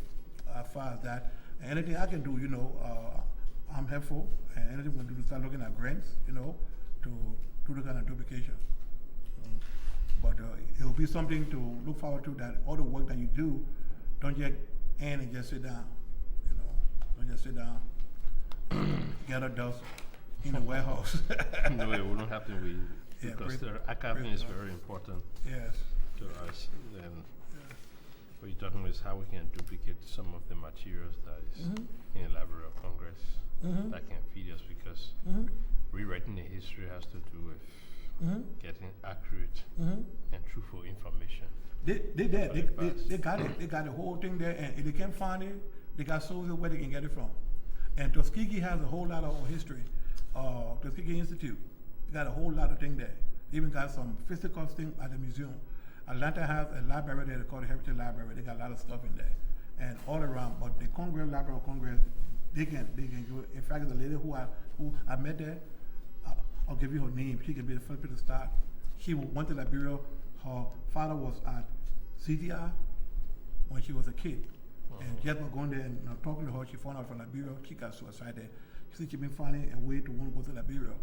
as far as that. And anything I can do, I'm helpful. And anything we can do to start looking at grants, to do the kind of duplication. But it'll be something to look forward to, that all the work that you do, don't just end and just sit down. Don't just sit down, gather dust in the warehouse. No, it wouldn't happen because the archiving is very important Yes. to us. Then what you're talking about is how we can duplicate some of the materials that is in the Library of Congress that can feed us, because rewriting the history has to do with getting accurate and truthful information. They got it. They got the whole thing there, and if they can't find it, they got sources where they can get it from. And Tuskegee has a whole lot of history. Tuskegee Institute, they got a whole lot of things there. They even got some physical things at the museum. Atlanta has a library there called the Heritage Library. They got a lot of stuff in there, and all around. But the Congress, Library of Congress, they can do it. In fact, the lady who I met there, I'll give you her name. She can be the first person to start. She went to Liberia. Her father was at CDI when she was a kid. And just by going there and talking to her, she found out from Liberia, she got suicidal. She said she'd been finding a way to want to go to Liberia.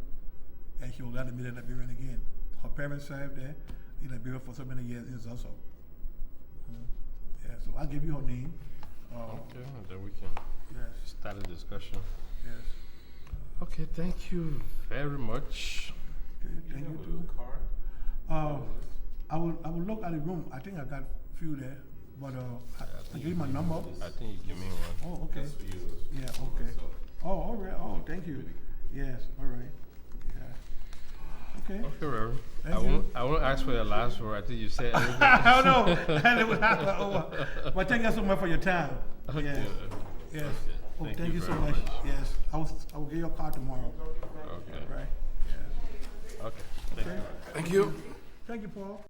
And she was glad to meet a Liberian again. Her parents served there in Liberia for so many years in Zoso. Yeah, so I'll give you her name. Okay, and then we can start a discussion. Yes. Okay, thank you very much. Okay, thank you too. I will look at the room. I think I got a few there, but I give you my number. I think you give me one. Oh, okay. Yeah, okay. Oh, all right. Oh, thank you. Yes, all right. Yeah. Okay. Okay, Reverend. Thank I won't ask for your last word. I think you said everything. I don't know. But thank you so much for your time. Okay. Yes. Yes. Okay. Oh, thank you so much. Yes. I will give you a card tomorrow. Okay. Right. Yeah. Okay. Thank you. Thank you. Thank you, Paul.